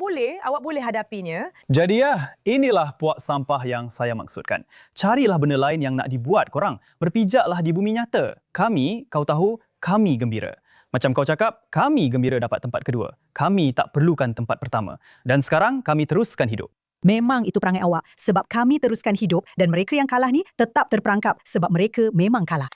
boleh hadapinya. Jadi ya, inilah puak sampah yang saya maksudkan. Carilah benda lain yang nak dibuat korang. Berpijaklah di bumi nyata. Kami, kau tahu, kami gembira. Macam kau cakap, kami gembira dapat tempat kedua. Kami tak perlukan tempat pertama. Dan sekarang kami teruskan hidup. Memang itu perangai awak. Sebab kami teruskan hidup dan mereka yang kalah ni tetap terperangkap sebab mereka memang kalah.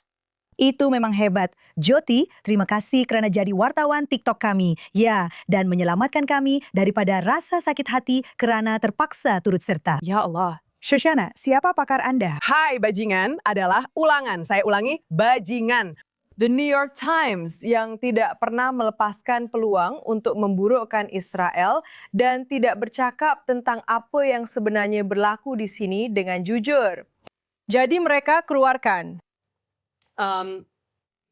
Itu memang hebat. Jyoti, terima kasih kerana jadi wartawan TikTok kami. Ya, dan menyelamatkan kami daripada rasa sakit hati kerana terpaksa turut serta. Ya Allah. Shoshana, siapa pakar Anda? Hai bajingan adalah ulangan. Saya ulangi, bajingan. The New York Times yang tidak pernah melepaskan peluang untuk memburukkan Israel dan tidak bercakap tentang apa yang sebenarnya berlaku di sini dengan jujur. Jadi mereka keluarkan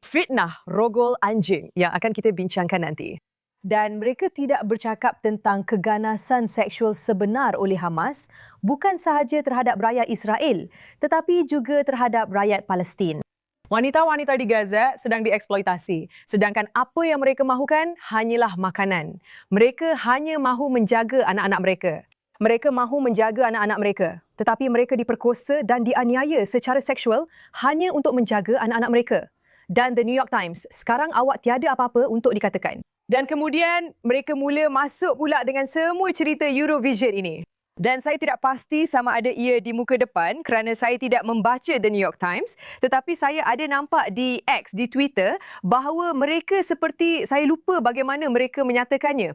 fitnah rogol anjing yang akan kita bincangkan nanti. Dan mereka tidak bercakap tentang keganasan seksual sebenar oleh Hamas bukan sahaja terhadap rakyat Israel tetapi juga terhadap rakyat Palestin. Wanita-wanita di Gaza sedang dieksploitasi, sedangkan apa yang mereka mahukan hanyalah makanan. Mereka hanya mahu menjaga anak-anak mereka. Mereka mahu menjaga anak-anak mereka, tetapi mereka diperkosa dan dianiaya secara seksual hanya untuk menjaga anak-anak mereka. Dan The New York Times, sekarang awak tiada apa-apa untuk dikatakan. Dan kemudian mereka mula masuk pula dengan semua cerita Eurovision ini. Dan saya tidak pasti sama ada ia di muka depan kerana saya tidak membaca The New York Times, tetapi saya ada nampak di X, di Twitter, bahawa mereka seperti, saya lupa bagaimana mereka menyatakannya.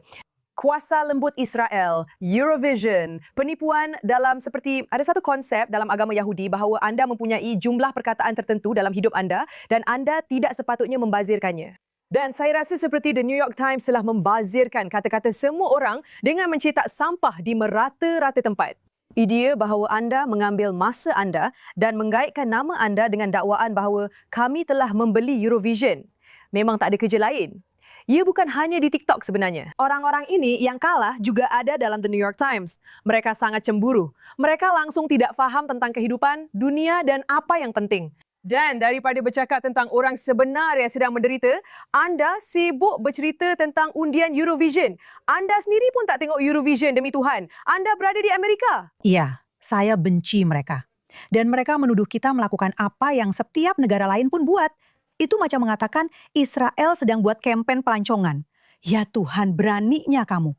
Kuasa lembut Israel, Eurovision, penipuan dalam seperti, ada satu konsep dalam agama Yahudi bahawa anda mempunyai jumlah perkataan tertentu dalam hidup anda dan anda tidak sepatutnya membazirkannya. Dan saya rasa seperti The New York Times telah membazirkan kata-kata semua orang dengan mencetak sampah di merata-rata tempat. Idea bahawa anda mengambil masa anda dan menggaitkan nama anda dengan dakwaan bahawa kami telah membeli Eurovision. Memang tak ada kerja lain. Ia bukan hanya di TikTok sebenarnya. Orang-orang ini yang kalah juga ada dalam The New York Times. Mereka sangat cemburu. Mereka langsung tidak faham tentang kehidupan, dunia dan apa yang penting. Dan daripada bercakap tentang orang sebenar yang sedang menderita, anda sibuk bercerita tentang undian Eurovision. Anda sendiri pun tak tengok Eurovision demi Tuhan. Anda berada di Amerika. Iya, saya benci mereka. Dan mereka menuduh kita melakukan apa yang setiap negara lain pun buat. Itu macam mengatakan Israel sedang buat kempen pelancongan. Ya Tuhan, beraninya kamu.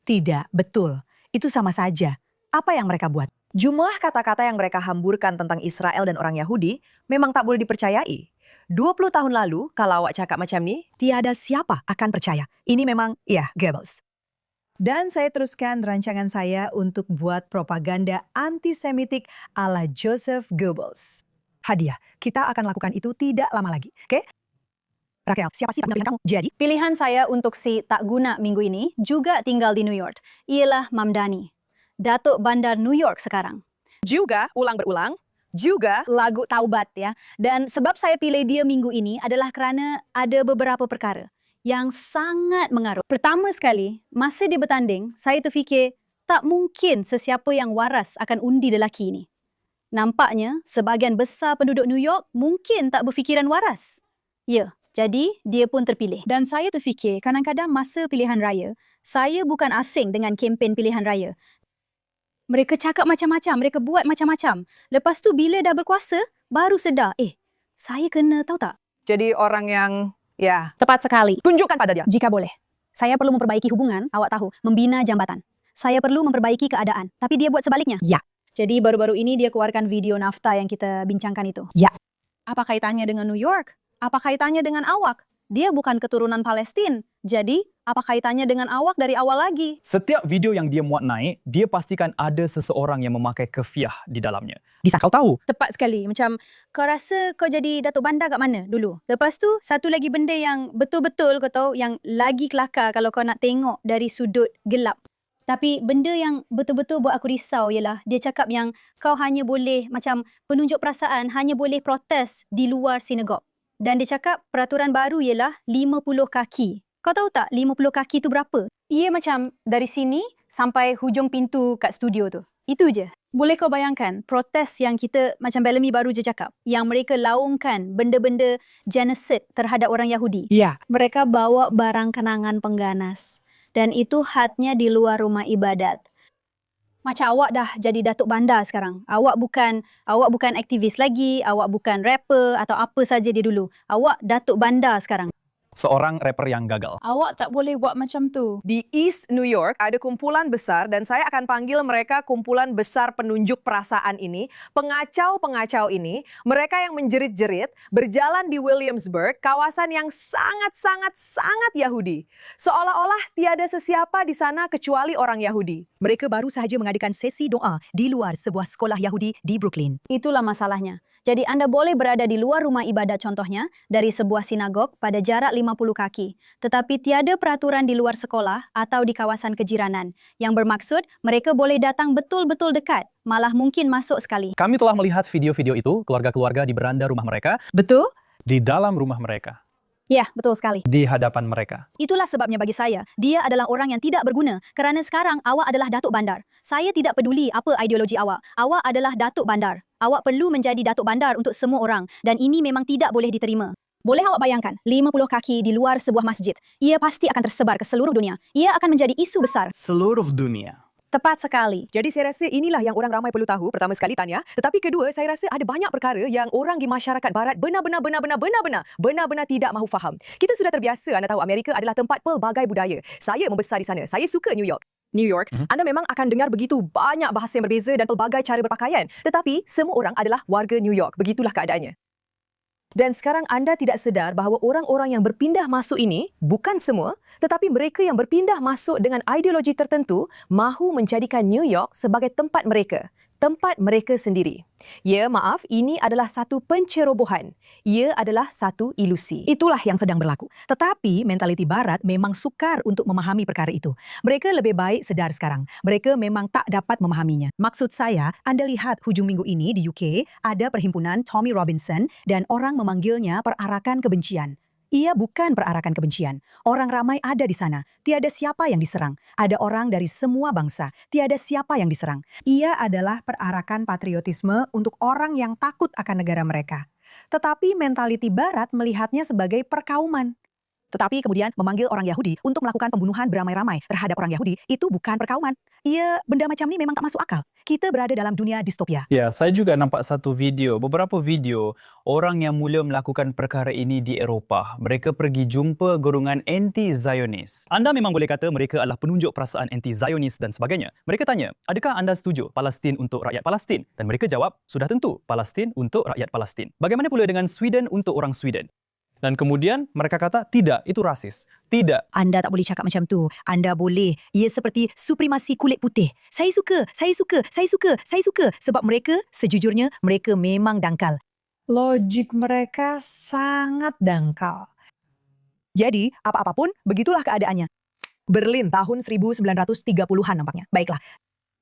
Tidak, betul. Itu sama saja. Apa yang mereka buat? Jumlah kata-kata yang mereka hamburkan tentang Israel dan orang Yahudi memang tak boleh dipercayai. 20 tahun lalu, kalau awak cakap macam ni, Tiada siapa akan percaya. Ini memang, ya, Goebbels. Dan saya teruskan rancangan saya untuk buat propaganda antisemitik ala Joseph Goebbels. Hadiah, kita akan lakukan itu tidak lama lagi. Oke? Raquel, siapa sih pendamping kamu? Jadi, Pilihan saya untuk si tak guna minggu ini juga tinggal di New York. Ialah Mamdani, Datuk Bandar New York sekarang. Juga, ulang berulang, juga Lagu Taubat ya. Dan sebab saya pilih dia minggu ini adalah kerana ada beberapa perkara yang sangat mengaruh. Pertama sekali, masa dia bertanding, saya terfikir tak mungkin sesiapa yang waras akan undi lelaki ini. Nampaknya, sebahagian besar penduduk New York mungkin tak berfikiran waras. Ya, jadi dia pun terpilih. Dan saya terfikir kadang-kadang masa pilihan raya, saya bukan asing dengan kempen pilihan raya. Mereka cakap macam-macam, mereka buat macam-macam. Lepas tu bila dah berkuasa, baru sedar, saya kena, tahu tak? jadi orang yang, ya, Tepat sekali. tunjukkan pada dia. Jika boleh. Saya perlu memperbaiki hubungan, awak tahu, membina jambatan. Saya perlu memperbaiki keadaan, tapi dia buat sebaliknya. Ya. Jadi baru-baru ini dia keluarkan video nafta yang kita bincangkan itu. Ya. Apa kaitannya dengan New York? Apa kaitannya dengan awak? Dia bukan keturunan Palestin. Jadi, apa kaitannya dengan awak dari awal lagi? Setiap video yang dia muat naik, dia pastikan ada seseorang yang memakai kefiah di dalamnya. Bisa Kau tahu? Tepat sekali. Macam, kau rasa kau jadi Datuk Bandar kat mana dulu? Lepas tu, satu lagi benda yang betul-betul kau tahu, yang lagi kelakar kalau kau nak tengok dari sudut gelap. Tapi benda yang betul-betul buat aku risau ialah dia cakap yang kau hanya boleh, macam penunjuk perasaan, hanya boleh protes di luar sinagog. Dan dia cakap peraturan baru ialah 50 kaki. Kau tahu tak 50 kaki tu berapa? Ia macam dari sini sampai hujung pintu kat studio tu. Itu je. Boleh kau bayangkan protes yang kita, macam Bellamy baru je cakap, yang mereka laungkan benda-benda genosid terhadap orang Yahudi. Ya. Mereka bawa barang kenangan pengganas. Dan itu hadnya di luar rumah ibadat. Macam awak dah jadi Datuk Bandar sekarang. Awak bukan aktivis lagi, awak bukan rapper atau apa saja dia dulu. Awak Datuk Bandar sekarang. Seorang rapper yang gagal. Awak tak boleh buat macam tu. Di East New York ada kumpulan besar dan saya akan panggil mereka kumpulan besar penunjuk perasaan ini, pengacau-pengacau ini, mereka yang menjerit-jerit, berjalan di Williamsburg, kawasan yang sangat Yahudi. Seolah-olah tiada sesiapa di sana kecuali orang Yahudi. Mereka baru sahaja mengadakan sesi doa di luar sebuah sekolah Yahudi di Brooklyn. Itulah masalahnya. Jadi Anda boleh berada di luar rumah ibadat contohnya, dari sebuah sinagog pada jarak 50 kaki. Tetapi tiada peraturan di luar sekolah atau di kawasan kejiranan. Yang bermaksud mereka boleh datang betul-betul dekat, malah mungkin masuk sekali. Kami telah melihat video-video itu, keluarga-keluarga di beranda rumah mereka, Betul? di dalam rumah mereka, Ya, betul sekali. di hadapan mereka. Itulah sebabnya bagi saya, dia adalah orang yang tidak berguna kerana sekarang awak adalah Datuk Bandar. Saya tidak peduli apa ideologi awak. Awak adalah Datuk Bandar. Awak perlu menjadi Datuk Bandar untuk semua orang dan ini memang tidak boleh diterima. Boleh awak bayangkan, 50 kaki di luar sebuah masjid. Ia pasti akan tersebar ke seluruh dunia. Ia akan menjadi isu besar. Seluruh dunia. Tepat sekali. Jadi saya rasa inilah yang orang ramai perlu tahu. Pertama sekali Tanya. Tetapi kedua, saya rasa ada banyak perkara yang orang di masyarakat barat benar-benar tidak mahu faham. Kita sudah terbiasa, anda tahu Amerika adalah tempat pelbagai budaya. Saya membesar di sana. Saya suka New York. Anda memang akan dengar begitu banyak bahasa yang berbeza dan pelbagai cara berpakaian. Tetapi semua orang adalah warga New York. Begitulah keadaannya. Dan sekarang anda tidak sedar bahawa orang-orang yang berpindah masuk ini, bukan semua, tetapi mereka yang berpindah masuk dengan ideologi tertentu mahu menjadikan New York sebagai tempat mereka sendiri. Ya, maaf, ini adalah satu pencerobohan. Ia adalah satu ilusi. Itulah yang sedang berlaku. Tetapi mentaliti barat memang sukar untuk memahami perkara itu. Mereka lebih baik sedar sekarang. Mereka memang tak dapat memahaminya. Maksud saya, Anda lihat hujung minggu ini di UK, ada perhimpunan Tommy Robinson dan orang memanggilnya perarakan kebencian. Ia bukan perarakan kebencian. Orang ramai ada di sana. Tiada siapa yang diserang. Ada orang dari semua bangsa. Tiada siapa yang diserang. Ia adalah perarakan patriotisme untuk orang yang takut akan negara mereka. Tetapi mentaliti barat melihatnya sebagai perkauman. Tetapi kemudian memanggil orang Yahudi untuk melakukan pembunuhan beramai-ramai terhadap orang Yahudi, itu bukan perkauman. Benda macam ini memang tak masuk akal. Kita berada dalam dunia distopia. Ya, saya juga nampak beberapa video orang yang mula melakukan perkara ini di Eropah. Mereka pergi jumpa golongan anti-Zionis. Anda memang boleh kata mereka adalah penunjuk perasaan anti-Zionis dan sebagainya. Mereka tanya, adakah anda setuju Palestin untuk rakyat Palestin? Dan mereka jawab, sudah tentu Palestin untuk rakyat Palestin. Bagaimana pula dengan Sweden untuk orang Sweden? Dan kemudian mereka kata, tidak, itu rasis. Tidak. Anda tak boleh cakap macam tu. Anda boleh. Ia seperti supremasi kulit putih. Saya suka. Sebab mereka, sejujurnya, mereka memang dangkal. Logik mereka sangat dangkal. Jadi, apa-apa pun, begitulah keadaannya. Berlin tahun 1930-an nampaknya. Baiklah.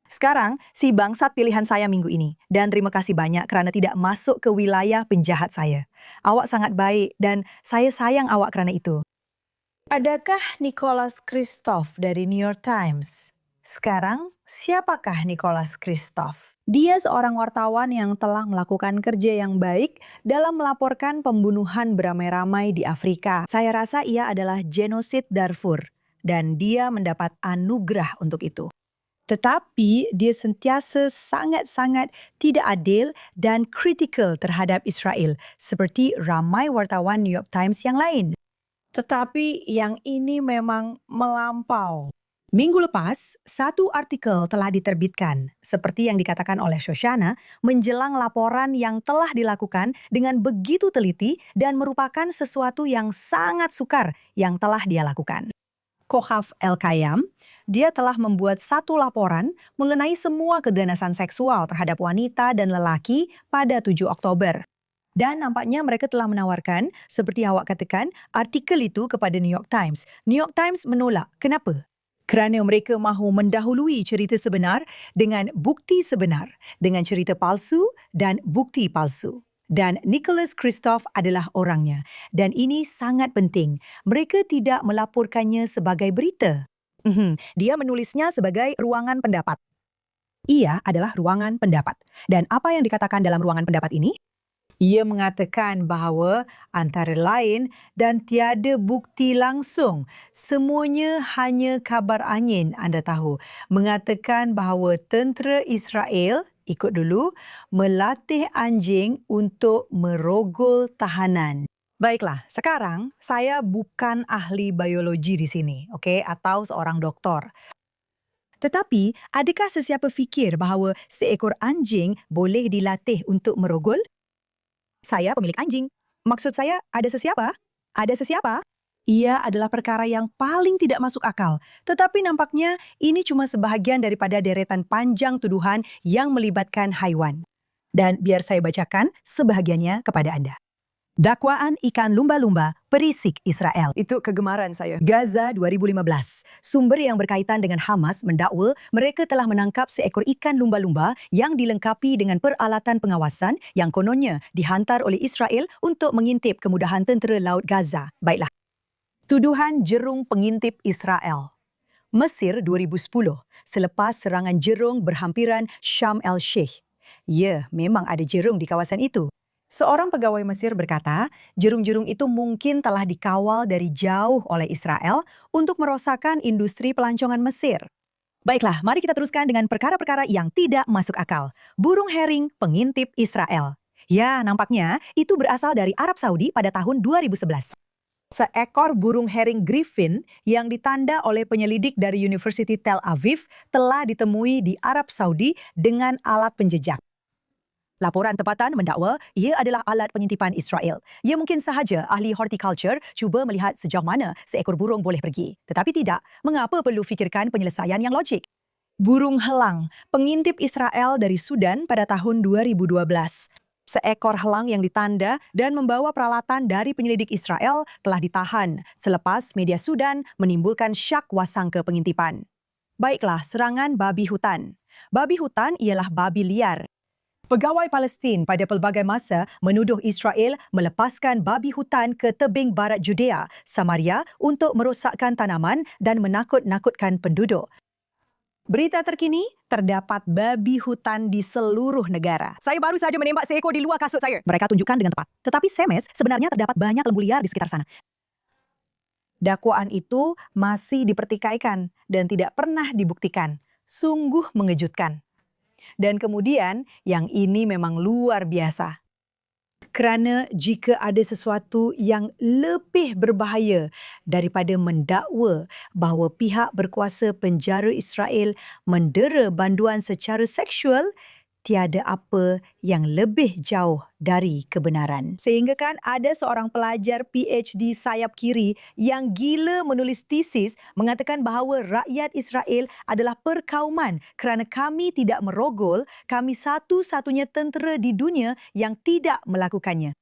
Sekarang, si bangsat pilihan saya minggu ini. Dan terima kasih banyak kerana tidak masuk ke wilayah penjahat saya. Awak sangat baik dan saya sayang awak kerana itu. Adakah Nicholas Kristof dari New York Times? Sekarang, siapakah Nicholas Kristof? Dia seorang wartawan yang telah melakukan kerja yang baik dalam melaporkan pembunuhan beramai-ramai di Afrika. Saya rasa ia adalah genosid Darfur dan dia mendapat anugerah untuk itu. Tetapi dia sentiasa sangat-sangat tidak adil dan kritikal terhadap Israel seperti ramai wartawan New York Times yang lain. Tetapi yang ini memang melampau. Minggu lepas, satu artikel telah diterbitkan seperti yang dikatakan oleh Shoshana menjelang laporan yang telah dilakukan dengan begitu teliti dan merupakan sesuatu yang sangat sukar yang telah dia lakukan. Kohaf El-Kayam, dia telah membuat satu laporan mengenai semua keganasan seksual terhadap wanita dan lelaki pada 7 Oktober. Dan nampaknya mereka telah menawarkan, seperti awak katakan, artikel itu kepada New York Times. New York Times menolak. Kenapa? Kerana mereka mahu mendahului cerita sebenar dengan bukti sebenar, dengan cerita palsu dan bukti palsu. Dan Nicholas Kristof adalah orangnya. Dan ini sangat penting. Mereka tidak melaporkannya sebagai berita. Dia menulisnya sebagai ruangan pendapat. Ia adalah ruangan pendapat. Dan apa yang dikatakan dalam ruangan pendapat ini? Ia mengatakan bahawa antara lain dan tiada bukti langsung. Semuanya hanya kabar angin, anda tahu. Mengatakan bahawa tentera Israel, ikut dulu, melatih anjing untuk merogol tahanan. Baiklah, sekarang saya bukan ahli biologi di sini, okey, atau seorang doktor. Tetapi, adakah sesiapa fikir bahawa seekor anjing boleh dilatih untuk merogol? Saya pemilik anjing. Maksud saya, ada sesiapa? Ada sesiapa? Ia adalah perkara yang paling tidak masuk akal. Tetapi nampaknya ini cuma sebahagian daripada deretan panjang tuduhan yang melibatkan haiwan. Dan biar saya bacakan sebahagiannya kepada Anda. Dakwaan ikan lumba-lumba perisik Israel. Itu kegemaran saya. Gaza 2015. Sumber yang berkaitan dengan Hamas mendakwa mereka telah menangkap seekor ikan lumba-lumba yang dilengkapi dengan peralatan pengawasan yang kononnya dihantar oleh Israel untuk mengintip kemudahan tentera Laut Gaza. Baiklah. Tuduhan jerung pengintip Israel. Mesir 2010, selepas serangan jerung berhampiran Sharm el-Sheikh. Ya, memang ada jerung di kawasan itu. Seorang pegawai Mesir berkata, jerung-jerung itu mungkin telah dikawal dari jauh oleh Israel untuk merosakkan industri pelancongan Mesir. Baiklah, mari kita teruskan dengan perkara-perkara yang tidak masuk akal. Burung herring pengintip Israel. Ya, nampaknya itu berasal dari Arab Saudi pada tahun 2011. Seekor burung herring griffin yang ditanda oleh penyelidik dari University Tel Aviv telah ditemui di Arab Saudi dengan alat penjejak. Laporan tempatan mendakwa ia adalah alat pengintipan Israel. Ia mungkin sahaja ahli horticulture cuba melihat sejauh mana seekor burung boleh pergi. Tetapi tidak, mengapa perlu fikirkan penyelesaian yang logik? Burung helang, pengintip Israel dari Sudan pada tahun 2012. Seekor helang yang ditanda dan membawa peralatan dari penyelidik Israel telah ditahan selepas media Sudan menimbulkan syak wasangka pengintipan. Baiklah, serangan babi hutan. Babi hutan ialah babi liar. Pegawai Palestin pada pelbagai masa menuduh Israel melepaskan babi hutan ke tebing barat Judea, Samaria untuk merosakkan tanaman dan menakut-nakutkan penduduk. Berita terkini, terdapat babi hutan di seluruh negara. Saya baru saja menembak seekor di luar kasut saya. Mereka tunjukkan dengan tepat. Tetapi Semes sebenarnya terdapat banyak lembu liar di sekitar sana. Dakwaan itu masih dipertikaikan dan tidak pernah dibuktikan. Sungguh mengejutkan. Dan kemudian yang ini memang luar biasa. Kerana jika ada sesuatu yang lebih berbahaya daripada mendakwa bahawa pihak berkuasa penjara Israel mendera banduan secara seksual, tiada apa yang lebih jauh dari kebenaran. Sehingga kan ada seorang pelajar PhD sayap kiri yang gila menulis tesis mengatakan bahawa rakyat Israel adalah perkauman kerana kami tidak merogol, kami satu-satunya tentera di dunia yang tidak melakukannya.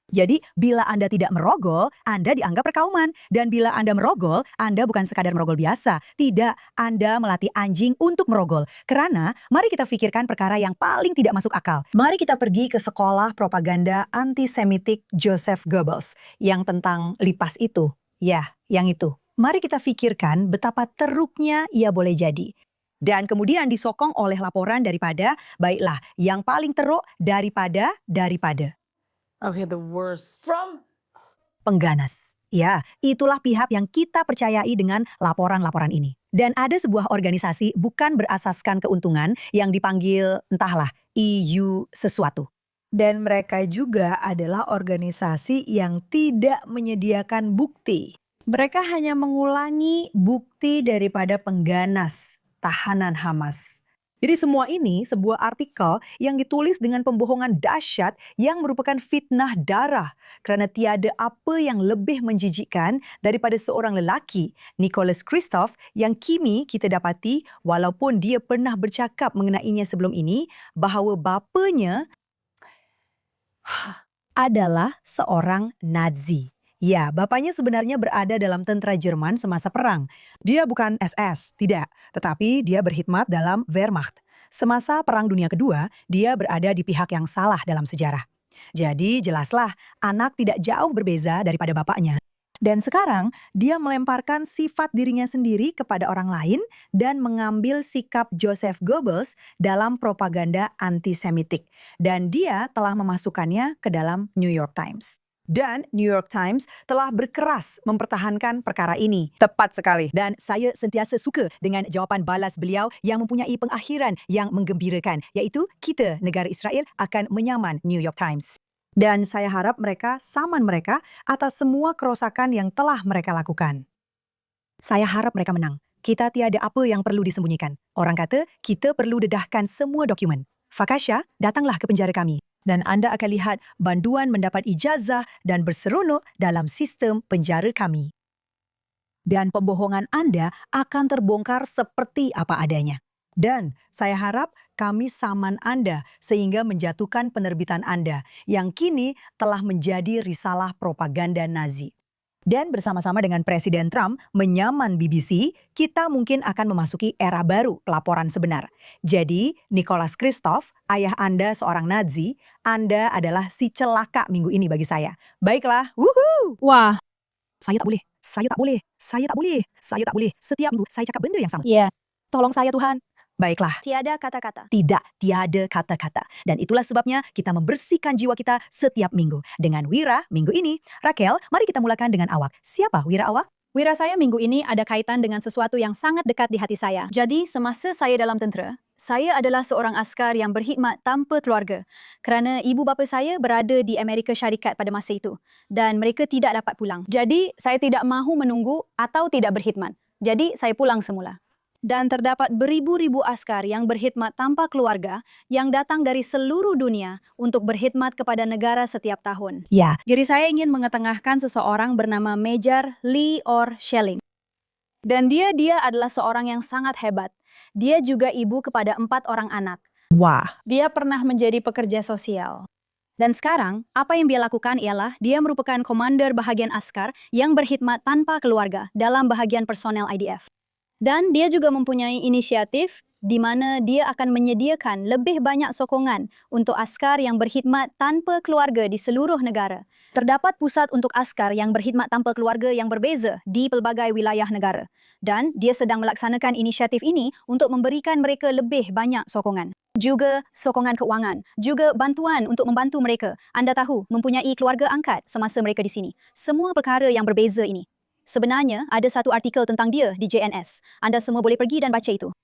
Jadi, bila Anda tidak merogol, Anda dianggap perkauman. Dan bila Anda merogol, Anda bukan sekadar merogol biasa. Tidak, Anda melatih anjing untuk merogol. Kerana, mari kita fikirkan perkara yang paling tidak masuk akal. Mari kita pergi ke sekolah propaganda antisemitik Joseph Goebbels yang tentang lipas itu. Ya, yang itu. Mari kita fikirkan betapa teruknya ia boleh jadi. Dan kemudian disokong oleh laporan daripada, baiklah, yang paling teruk daripada. Okay, the worst. Pengganas. Ya, itulah pihak yang kita percayai dengan laporan-laporan ini. Dan ada sebuah organisasi bukan berasaskan keuntungan yang dipanggil entahlah EU sesuatu. Dan mereka juga adalah organisasi yang tidak menyediakan bukti. Mereka hanya mengulangi bukti daripada pengganas tahanan Hamas. Jadi semua ini sebuah artikel yang ditulis dengan pembohongan dahsyat yang merupakan fitnah darah kerana tiada apa yang lebih menjijikkan daripada seorang lelaki, Nicholas Kristof, yang kini kita dapati walaupun dia pernah bercakap mengenainya sebelum ini bahawa bapanya adalah seorang Nazi. Ya, bapaknya sebenarnya berada dalam tentera Jerman semasa perang. Dia bukan SS, tidak. Tetapi dia berkhidmat dalam Wehrmacht. Semasa Perang Dunia Kedua, dia berada di pihak yang salah dalam sejarah. Jadi jelaslah, anak tidak jauh berbeza daripada bapaknya. Dan sekarang, dia melemparkan sifat dirinya sendiri kepada orang lain dan mengambil sikap Joseph Goebbels dalam propaganda antisemitik. Dan dia telah memasukkannya ke dalam New York Times. Dan New York Times telah berkeras mempertahankan perkara ini. Tepat sekali. Dan saya sentiasa suka dengan jawapan balas beliau yang mempunyai pengakhiran yang menggembirakan, iaitu kita, negara Israel, akan menyaman New York Times. Dan saya harap mereka saman mereka atas semua kerosakan yang telah mereka lakukan. Saya harap mereka menang. Kita tiada apa yang perlu disembunyikan. Orang kata, kita perlu dedahkan semua dokumen. Fakasha, datanglah ke penjara kami. Dan Anda akan lihat banduan mendapat ijazah dan berseronok dalam sistem penjara kami. Dan pembohongan Anda akan terbongkar seperti apa adanya. Dan saya harap kami saman Anda sehingga menjatuhkan penerbitan Anda yang kini telah menjadi risalah propaganda Nazi. Dan bersama-sama dengan Presiden Trump menyaman BBC, kita mungkin akan memasuki era baru pelaporan sebenar. Jadi, Nicholas Kristof, ayah Anda seorang Nazi, Anda adalah si celaka minggu ini bagi saya. Baiklah, wuhuu! Wah, Saya tak boleh, saya tak boleh, saya tak boleh, saya tak boleh. Setiap minggu saya cakap benda yang sama. ya. Tolong saya Tuhan. Baiklah. Tiada kata-kata. Tidak, tiada kata-kata. Dan itulah sebabnya kita membersihkan jiwa kita setiap minggu. Dengan Wira minggu ini. Raquel, mari kita mulakan dengan Awak. Siapa Wira Awak? Wira saya minggu ini ada kaitan dengan sesuatu yang sangat dekat di hati saya. Jadi, semasa saya dalam tentera, saya adalah seorang askar yang berkhidmat tanpa keluarga kerana ibu bapa saya berada di Amerika Syarikat pada masa itu dan mereka tidak dapat pulang. Jadi, saya tidak mahu menunggu atau tidak berkhidmat. Jadi, saya pulang semula. Dan terdapat beribu-ribu askar yang berkhidmat tanpa keluarga yang datang dari seluruh dunia untuk berkhidmat kepada negara setiap tahun. Ya, Jadi saya ingin mengetengahkan seseorang bernama Major Lee Or Schelling. Dan dia adalah seorang yang sangat hebat. Dia juga ibu kepada 4 orang anak. wah. Dia pernah menjadi pekerja sosial. Dan sekarang, apa yang dia lakukan ialah dia merupakan komander bahagian askar yang berkhidmat tanpa keluarga dalam bahagian personel IDF. Dan dia juga mempunyai inisiatif di mana dia akan menyediakan lebih banyak sokongan untuk askar yang berkhidmat tanpa keluarga di seluruh negara. Terdapat pusat untuk askar yang berkhidmat tanpa keluarga yang berbeza di pelbagai wilayah negara. Dan dia sedang melaksanakan inisiatif ini untuk memberikan mereka lebih banyak sokongan. Juga sokongan keuangan, juga bantuan untuk membantu mereka. Anda tahu, mempunyai keluarga angkat semasa mereka di sini. Semua perkara yang berbeza ini. Sebenarnya, ada satu artikel tentang dia di JNS. Anda semua boleh pergi dan baca itu.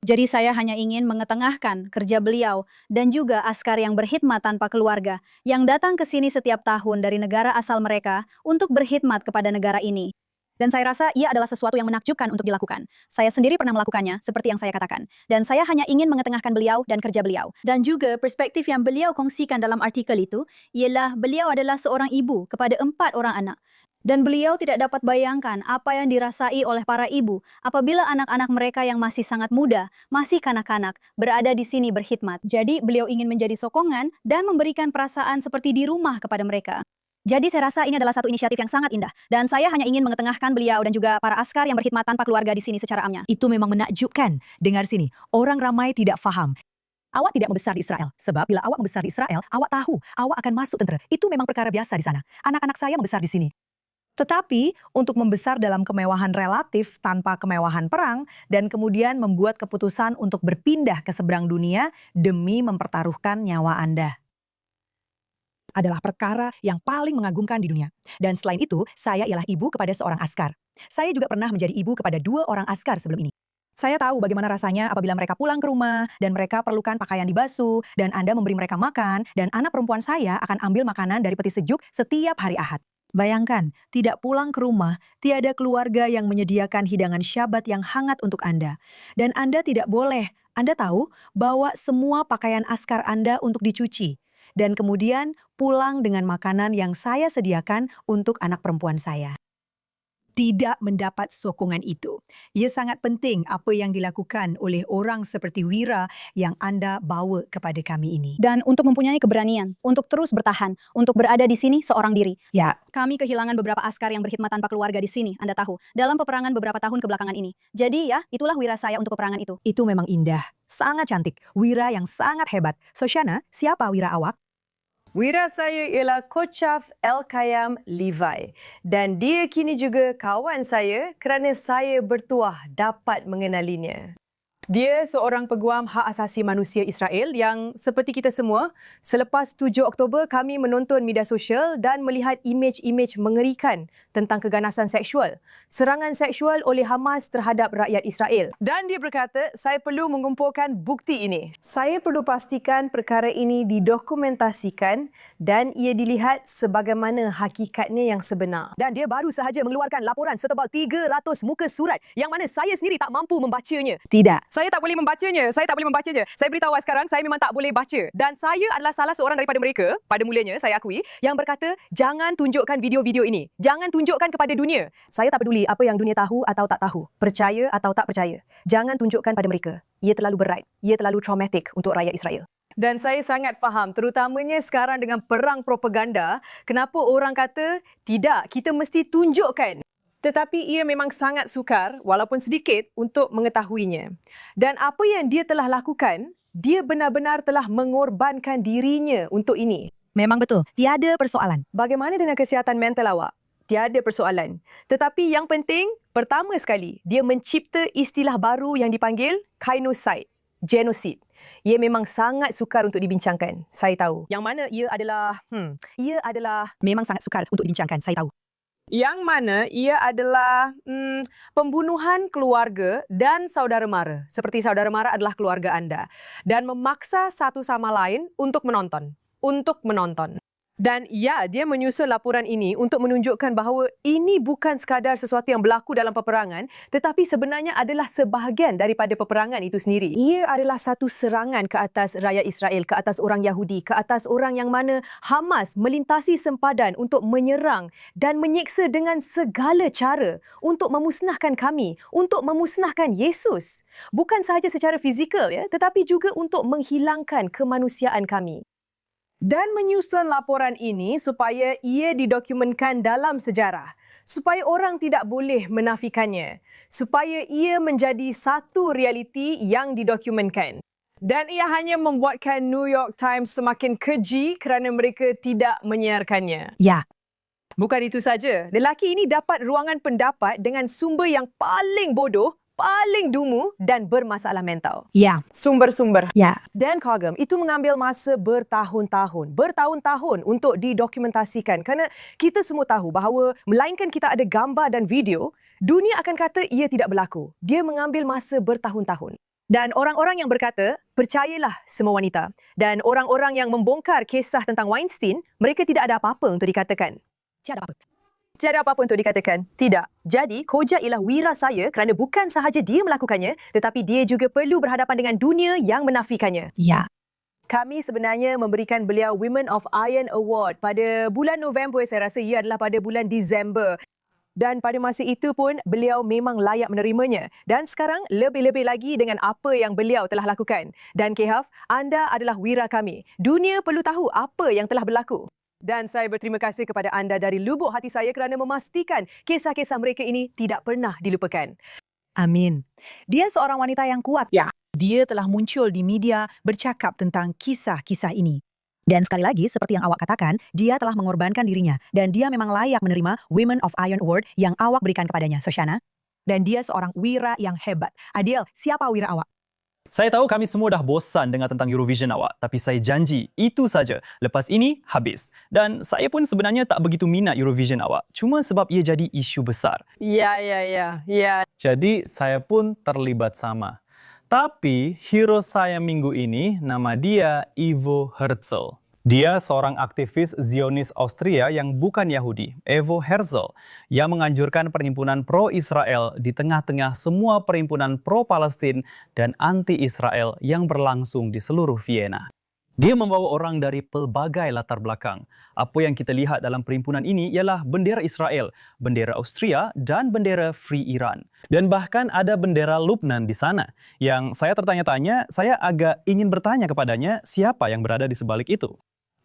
Jadi saya hanya ingin mengetengahkan kerja beliau dan juga askar yang berkhidmat tanpa keluarga yang datang ke sini setiap tahun dari negara asal mereka untuk berkhidmat kepada negara ini. Dan saya rasa ia adalah sesuatu yang menakjubkan untuk dilakukan. Saya sendiri pernah melakukannya, seperti yang saya katakan. Dan saya hanya ingin mengetengahkan beliau dan kerja beliau. Dan juga perspektif yang beliau kongsikan dalam artikel itu, ialah beliau adalah seorang ibu kepada 4 orang anak. Dan beliau tidak dapat bayangkan apa yang dirasai oleh para ibu apabila anak-anak mereka yang masih sangat muda, masih kanak-kanak, berada di sini berkhidmat. Jadi beliau ingin menjadi sokongan dan memberikan perasaan seperti di rumah kepada mereka. Jadi saya rasa ini adalah satu inisiatif yang sangat indah. Dan saya hanya ingin mengetengahkan beliau dan juga para askar yang berkhidmat tanpa keluarga di sini secara amnya. Itu memang menakjubkan. Dengar sini, orang ramai tidak faham. Awak tidak membesar di Israel. Sebab bila awak membesar di Israel, awak tahu awak akan masuk tentera. Itu memang perkara biasa di sana. Anak-anak saya membesar di sini. Tetapi untuk membesar dalam kemewahan relatif tanpa kemewahan perang dan kemudian membuat keputusan untuk berpindah ke seberang dunia demi mempertaruhkan nyawa Anda adalah perkara yang paling mengagumkan di dunia. Dan selain itu, saya ialah ibu kepada seorang askar. Saya juga pernah menjadi ibu kepada 2 orang askar sebelum ini. Saya tahu bagaimana rasanya apabila mereka pulang ke rumah dan mereka perlukan pakaian dibasuh dan Anda memberi mereka makan dan anak perempuan saya akan ambil makanan dari peti sejuk setiap hari Ahad. Bayangkan, tidak pulang ke rumah, tiada keluarga yang menyediakan hidangan Syabat yang hangat untuk Anda. Dan Anda tidak boleh, Anda tahu, bawa semua pakaian askar Anda untuk dicuci. Dan kemudian pulang dengan makanan yang saya sediakan untuk anak perempuan saya. Tidak mendapat sokongan itu. Ia sangat penting apa yang dilakukan oleh orang seperti Wira yang Anda bawa kepada kami ini. Dan untuk mempunyai keberanian, untuk terus bertahan, untuk berada di sini seorang diri. Ya, Kami kehilangan beberapa askar yang berkhidmat tanpa keluarga di sini, Anda tahu, dalam peperangan beberapa tahun kebelakangan ini. Jadi ya, itulah Wira saya untuk peperangan itu. itu memang indah. Sangat cantik. Wira yang sangat hebat. Sosyana, siapa Wira awak? Wira saya ialah Kochaf Elkayam Levi dan dia kini juga kawan saya kerana saya bertuah dapat mengenalinya. Dia seorang peguam hak asasi manusia Israel yang seperti kita semua, selepas 7 Oktober kami menonton media sosial dan melihat imej-imej mengerikan tentang keganasan seksual, serangan seksual oleh Hamas terhadap rakyat Israel. Dan dia berkata, saya perlu mengumpulkan bukti ini. Saya perlu pastikan perkara ini didokumentasikan dan ia dilihat sebagaimana hakikatnya yang sebenar. Dan dia baru sahaja mengeluarkan laporan setebal 300 muka surat yang mana saya sendiri tak mampu membacanya. Tidak. Saya tak boleh membacanya. Saya beritahu awak sekarang, saya memang tak boleh baca. Dan saya adalah salah seorang daripada mereka, pada mulanya saya akui, yang berkata, jangan tunjukkan video-video ini. Jangan tunjukkan kepada dunia. Saya tak peduli apa yang dunia tahu atau tak tahu. Percaya atau tak percaya. Jangan tunjukkan pada mereka. Ia terlalu berat. Ia terlalu traumatik untuk rakyat Israel. Dan saya sangat faham, terutamanya sekarang dengan perang propaganda, kenapa orang kata, tidak, kita mesti tunjukkan. Tetapi ia memang sangat sukar, walaupun sedikit, untuk mengetahuinya. Dan apa yang dia telah lakukan, dia benar-benar telah mengorbankan dirinya untuk ini. Memang betul, tiada persoalan. Bagaimana dengan kesihatan mental awak? Tiada persoalan. Tetapi yang penting, pertama sekali, dia mencipta istilah baru yang dipanggil kainocide, genosid. Ia memang sangat sukar untuk dibincangkan, saya tahu. Yang mana ia adalah Memang sangat sukar untuk dibincangkan, saya tahu. yang mana ia adalah pembunuhan keluarga dan saudara mara. Seperti saudara mara adalah keluarga anda. Dan memaksa satu sama lain untuk menonton. Dan ya, dia menyusun laporan ini untuk menunjukkan bahawa ini bukan sekadar sesuatu yang berlaku dalam peperangan, tetapi sebenarnya adalah sebahagian daripada peperangan itu sendiri. Ia adalah satu serangan ke atas rakyat Israel, ke atas orang Yahudi, ke atas orang yang mana Hamas melintasi sempadan untuk menyerang dan menyeksa dengan segala cara untuk memusnahkan kami, untuk memusnahkan Yesus. Bukan sahaja secara fizikal, ya, tetapi juga untuk menghilangkan kemanusiaan kami. Dan menyusun laporan ini supaya ia didokumentkan dalam sejarah, supaya orang tidak boleh menafikannya, supaya ia menjadi satu realiti yang didokumentkan. Dan ia hanya membuatkan New York Times semakin keji kerana mereka tidak menyiarkannya. Ya, Bukan itu saja, lelaki ini dapat ruangan pendapat dengan sumber yang paling bodoh, paling dungu dan bermasalah mental. ya, Sumber-sumber. ya. Dan Kogam, itu mengambil masa bertahun-tahun untuk didokumentasikan. Kerana kita semua tahu bahawa melainkan kita ada gambar dan video, dunia akan kata ia tidak berlaku. Dia mengambil masa bertahun-tahun. Dan orang-orang yang berkata, percayalah semua wanita. Dan orang-orang yang membongkar kisah tentang Weinstein, mereka tidak ada apa-apa untuk dikatakan. Tiada apa. Tiada apa-apa untuk dikatakan. Tidak. Jadi, Koja ialah wira saya kerana bukan sahaja dia melakukannya, tetapi dia juga perlu berhadapan dengan dunia yang menafikannya. Ya. Kami sebenarnya memberikan beliau Women of Iron Award pada bulan November, saya rasa ia adalah pada bulan Disember. Dan pada masa itu pun, beliau memang layak menerimanya. Dan sekarang, lebih-lebih lagi dengan apa yang beliau telah lakukan. Dan Kehaf, anda adalah wira kami. Dunia perlu tahu apa yang telah berlaku. Dan saya berterima kasih kepada anda dari lubuk hati saya kerana memastikan kisah-kisah mereka ini tidak pernah dilupakan. Amin. Dia seorang wanita yang kuat. Ya. Dia telah muncul di media bercakap tentang kisah-kisah ini. Dan sekali lagi, seperti yang awak katakan, dia telah mengorbankan dirinya. Dan dia memang layak menerima Women of Iron Award yang awak berikan kepadanya, Shoshana. Dan dia seorang wira yang hebat. Adil, siapa wira awak? Saya tahu kami semua dah bosan dengar tentang Eurovision awak, tapi saya janji itu saja. Lepas ini, habis. Dan saya pun sebenarnya tak begitu minat Eurovision awak, cuma sebab ia jadi isu besar. Ya. Jadi, saya pun terlibat sama. Tapi, hero saya minggu ini, nama dia Ivo Herzl. Dia seorang aktivis Zionis Austria yang bukan Yahudi, Ivo Herzl, yang menganjurkan perhimpunan pro-Israel di tengah-tengah semua perhimpunan pro-Palestin dan anti-Israel yang berlangsung di seluruh Vienna. Dia membawa orang dari pelbagai latar belakang. Apa yang kita lihat dalam perhimpunan ini ialah bendera Israel, bendera Austria dan bendera Free Iran. Dan bahkan ada bendera Lebanon di sana. Yang saya tertanya-tanya, saya agak ingin bertanya kepadanya siapa yang berada di sebalik itu.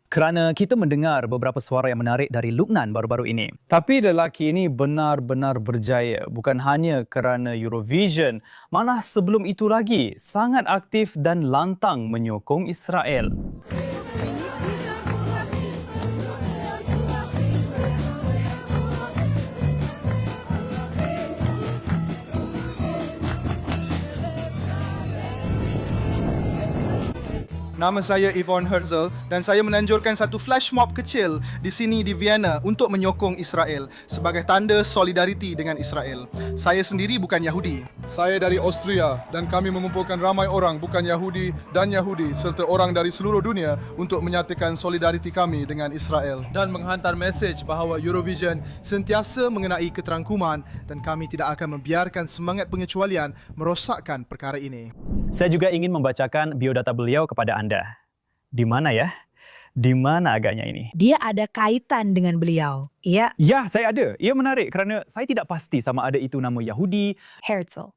Kerana kita mendengar beberapa suara yang menarik dari Lebanon baru-baru ini. Tapi lelaki ini benar-benar berjaya. Bukan hanya kerana Eurovision, malah sebelum itu lagi sangat aktif dan lantang menyokong Israel. Nama saya Yvonne Herzl dan saya menanjurkan satu flash mob kecil di sini di Vienna untuk menyokong Israel sebagai tanda solidariti dengan Israel. Saya sendiri bukan Yahudi. Saya dari Austria dan kami mengumpulkan ramai orang bukan Yahudi dan Yahudi serta orang dari seluruh dunia untuk menyatakan solidariti kami dengan Israel dan menghantar mesej bahawa Eurovision sentiasa mengenai keterangkuman dan kami tidak akan membiarkan semangat pengecualian merosakkan perkara ini. Saya juga ingin membacakan biodata beliau kepada Anda. Di mana ya? Di mana agaknya ini? Dia ada kaitan dengan beliau. Iya, Ya, saya ada. Ia menarik kerana saya tidak pasti sama ada itu nama Yahudi. Herzl.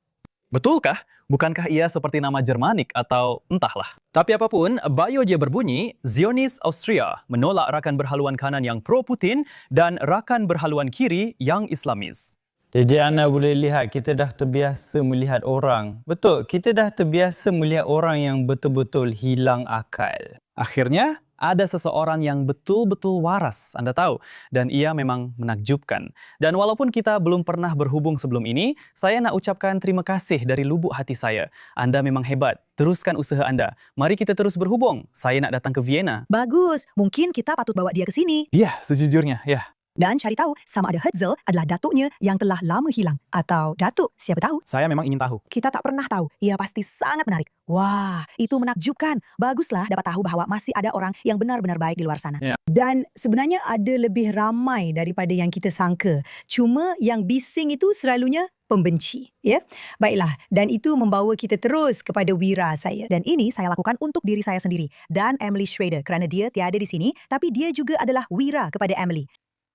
Betulkah? Bukankah ia seperti nama Jermanik atau entahlah. Tapi apapun, bio dia berbunyi, Zionis Austria menolak rakan berhaluan kanan yang pro-Putin dan rakan berhaluan kiri yang Islamis. Jadi anda boleh lihat kita dah terbiasa melihat orang. Betul, kita dah terbiasa melihat orang yang betul-betul hilang akal. Akhirnya, ada seseorang yang betul-betul waras, anda tahu. Dan ia memang menakjubkan. Dan walaupun kita belum pernah berhubung sebelum ini, saya nak ucapkan terima kasih dari lubuk hati saya. Anda memang hebat. Teruskan usaha anda. Mari kita terus berhubung. Saya nak datang ke Vienna. Bagus, mungkin kita patut bawa dia ke sini. Ya, sejujurnya, ya. Dan cari tahu sama ada Herzl adalah datuknya yang telah lama hilang. Atau datuk, siapa tahu. Saya memang ingin tahu. Kita tak pernah tahu. Ia pasti sangat menarik. Wah, itu menakjubkan. Baguslah dapat tahu bahawa masih ada orang yang benar-benar baik di luar sana. Ya. Dan sebenarnya ada lebih ramai daripada yang kita sangka. Cuma yang bising itu selalunya pembenci. Ya, baiklah. Dan itu membawa kita terus kepada wira saya. Dan ini saya lakukan untuk diri saya sendiri. Dan Emily Schrader. Kerana dia tiada di sini, tapi dia juga adalah wira kepada Emily.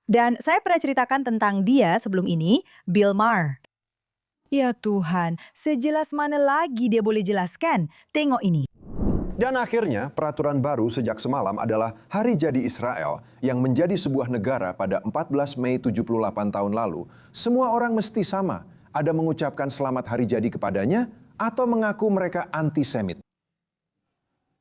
Dan saya pernah ceritakan tentang dia sebelum ini, Bill Maher. Ya Tuhan, sejelas mana lagi dia boleh jelaskan? Tengok ini. Dan akhirnya, peraturan baru sejak semalam adalah Hari Jadi Israel yang menjadi sebuah negara pada 14 Mei 78 tahun lalu. Semua orang mesti sama, ada mengucapkan selamat hari jadi kepadanya atau mengaku mereka antisemit.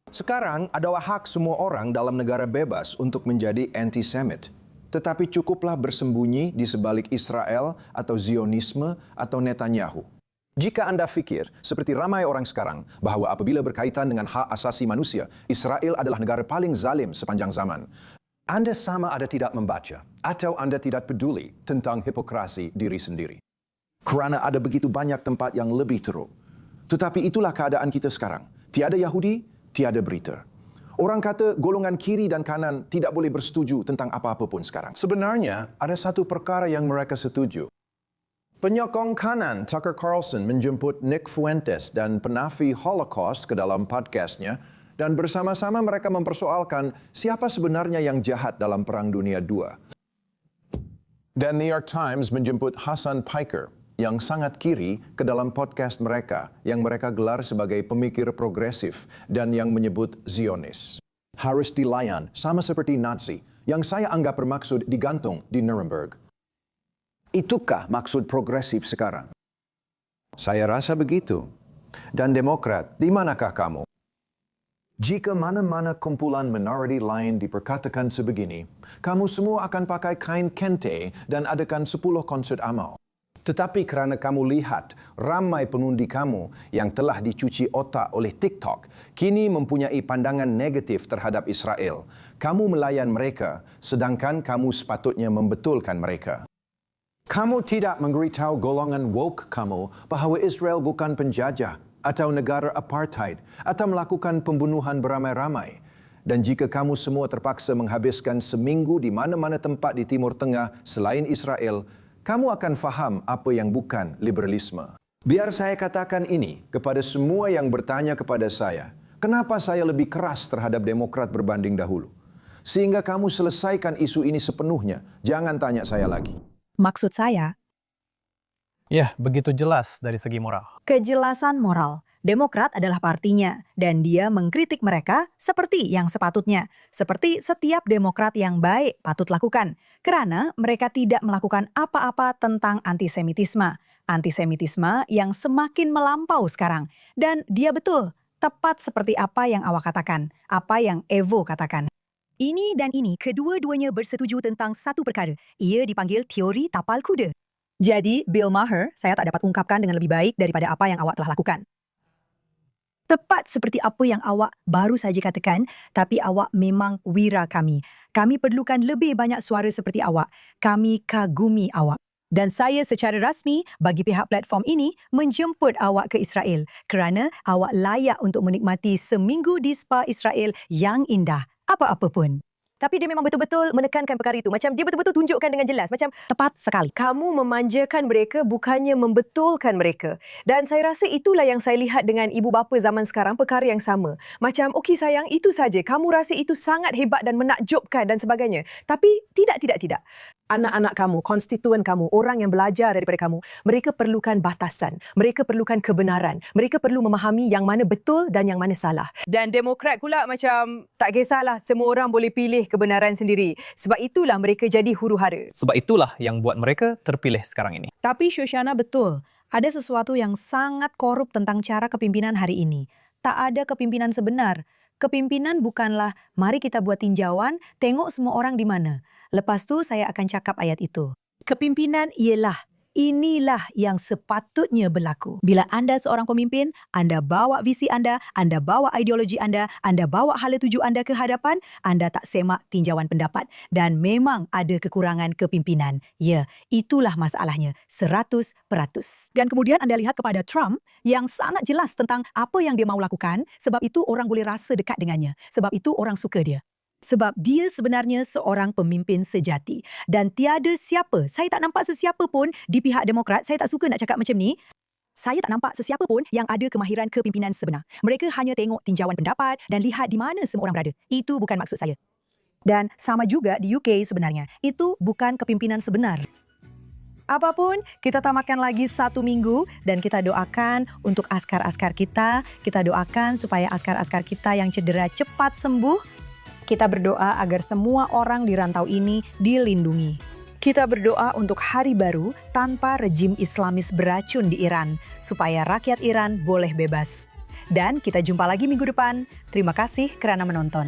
Sekarang adalah hak semua orang dalam negara bebas untuk menjadi antisemit. Tetapi cukuplah bersembunyi di sebalik Israel atau Zionisme atau Netanyahu. Jika Anda fikir, seperti ramai orang sekarang, bahwa apabila berkaitan dengan hak asasi manusia, Israel adalah negara paling zalim sepanjang zaman, Anda sama ada tidak membaca atau Anda tidak peduli tentang hipokrasi diri sendiri. Kerana ada begitu banyak tempat yang lebih teruk. Tetapi itulah keadaan kita sekarang. Tiada Yahudi, tiada berita. Orang kata golongan kiri dan kanan tidak boleh bersetuju tentang apa-apa pun sekarang. Sebenarnya, ada satu perkara yang mereka setuju. Penyokong kanan Tucker Carlson menjemput Nick Fuentes dan penafi Holocaust ke dalam podcastnya dan bersama-sama mereka mempersoalkan siapa sebenarnya yang jahat dalam Perang Dunia II. Dan New York Times menjemput Hassan Piker yang sangat kiri ke dalam podcast mereka yang mereka gelar sebagai pemikir progresif dan yang menyebut Zionis. Harus dilayan sama seperti Nazi yang saya anggap bermaksud digantung di Nuremberg. Itukah maksud progresif sekarang? Saya rasa begitu. Dan Demokrat, di manakah kamu? Jika mana-mana kumpulan minoriti lain diperkatakan sebegini, kamu semua akan pakai kain kente dan adakan 10 konsert amal. Tetapi kerana kamu lihat ramai penundi kamu yang telah dicuci otak oleh TikTok kini mempunyai pandangan negatif terhadap Israel, kamu melayan mereka sedangkan kamu sepatutnya membetulkan mereka. Kamu tidak memberitahu golongan woke kamu bahawa Israel bukan penjajah atau negara apartheid atau melakukan pembunuhan beramai-ramai. Dan jika kamu semua terpaksa menghabiskan seminggu di mana-mana tempat di Timur Tengah selain Israel, kamu akan faham apa yang bukan liberalisme. Biar saya katakan ini kepada semua yang bertanya kepada saya, kenapa saya lebih keras terhadap Demokrat berbanding dahulu? Sehingga kamu selesaikan isu ini sepenuhnya, jangan tanya saya lagi. Maksud saya, Ya, begitu jelas dari segi moral. kejelasan moral. Demokrat adalah partinya, dan dia mengkritik mereka seperti yang sepatutnya. Seperti setiap Demokrat yang baik patut lakukan. Kerana mereka tidak melakukan apa-apa tentang antisemitisme. Antisemitisme yang semakin melampau sekarang. Dan dia betul, tepat seperti apa yang awak katakan, apa yang Evo katakan. Ini dan ini, kedua-duanya bersetuju tentang satu perkara. Ia dipanggil teori tapal kuda. Jadi, Bill Maher, saya tak dapat ungkapkan dengan lebih baik daripada apa yang awak telah lakukan. Tepat seperti apa yang awak baru saja katakan, tapi awak memang wira kami. Kami perlukan lebih banyak suara seperti awak. Kami kagumi awak. Dan saya secara rasmi bagi pihak platform ini menjemput awak ke Israel kerana awak layak untuk menikmati seminggu di spa Israel yang indah. Apa-apa pun. Tapi dia memang betul-betul menekankan perkara itu. Macam dia betul-betul tunjukkan dengan jelas. Macam Tepat sekali. kamu memanjakan mereka bukannya membetulkan mereka. Dan saya rasa itulah yang saya lihat dengan ibu bapa zaman sekarang, perkara yang sama. Macam, okey sayang, itu saja. Kamu rasa itu sangat hebat dan menakjubkan dan sebagainya. Tapi tidak. Anak-anak kamu, konstituen kamu, orang yang belajar daripada kamu, mereka perlukan batasan. Mereka perlukan kebenaran. Mereka perlu memahami yang mana betul dan yang mana salah. Dan Demokrat pula macam tak kisahlah, semua orang boleh pilih kebenaran sendiri. Sebab itulah mereka jadi huru-hara. Sebab itulah yang buat mereka terpilih sekarang ini. Tapi Shoshana betul, ada sesuatu yang sangat korup tentang cara kepimpinan hari ini. Tak ada kepimpinan sebenar. Kepimpinan bukanlah mari kita buat tinjauan, tengok semua orang di mana. Lepas tu saya akan cakap ayat itu. Kepimpinan ialah inilah yang sepatutnya berlaku. Bila anda seorang pemimpin, anda bawa visi anda bawa ideologi anda bawa hala tuju anda ke hadapan, anda tak semak tinjauan pendapat. Dan memang ada kekurangan kepimpinan. Ya, itulah masalahnya, 100%. Dan kemudian anda lihat kepada Trump yang sangat jelas tentang apa yang dia mau lakukan, sebab itu orang boleh rasa dekat dengannya. Sebab itu orang suka dia. Sebab dia sebenarnya seorang pemimpin sejati. Dan tiada siapa, saya tak nampak sesiapa pun di pihak Demokrat, saya tak suka nak cakap macam ni, saya tak nampak sesiapa pun yang ada kemahiran kepimpinan sebenar. Mereka hanya tengok tinjauan pendapat dan lihat di mana semua orang berada. Itu bukan maksud saya. Dan sama juga di UK sebenarnya. Itu bukan kepimpinan sebenar. Apapun, kita tamatkan lagi 1 minggu dan kita doakan untuk askar-askar kita. Kita doakan supaya askar-askar kita yang cedera cepat sembuh. Kita berdoa agar semua orang di rantau ini dilindungi. Kita berdoa untuk hari baru tanpa rejim Islamis beracun di Iran, supaya rakyat Iran boleh bebas. Dan kita jumpa lagi minggu depan. Terima kasih kerana menonton.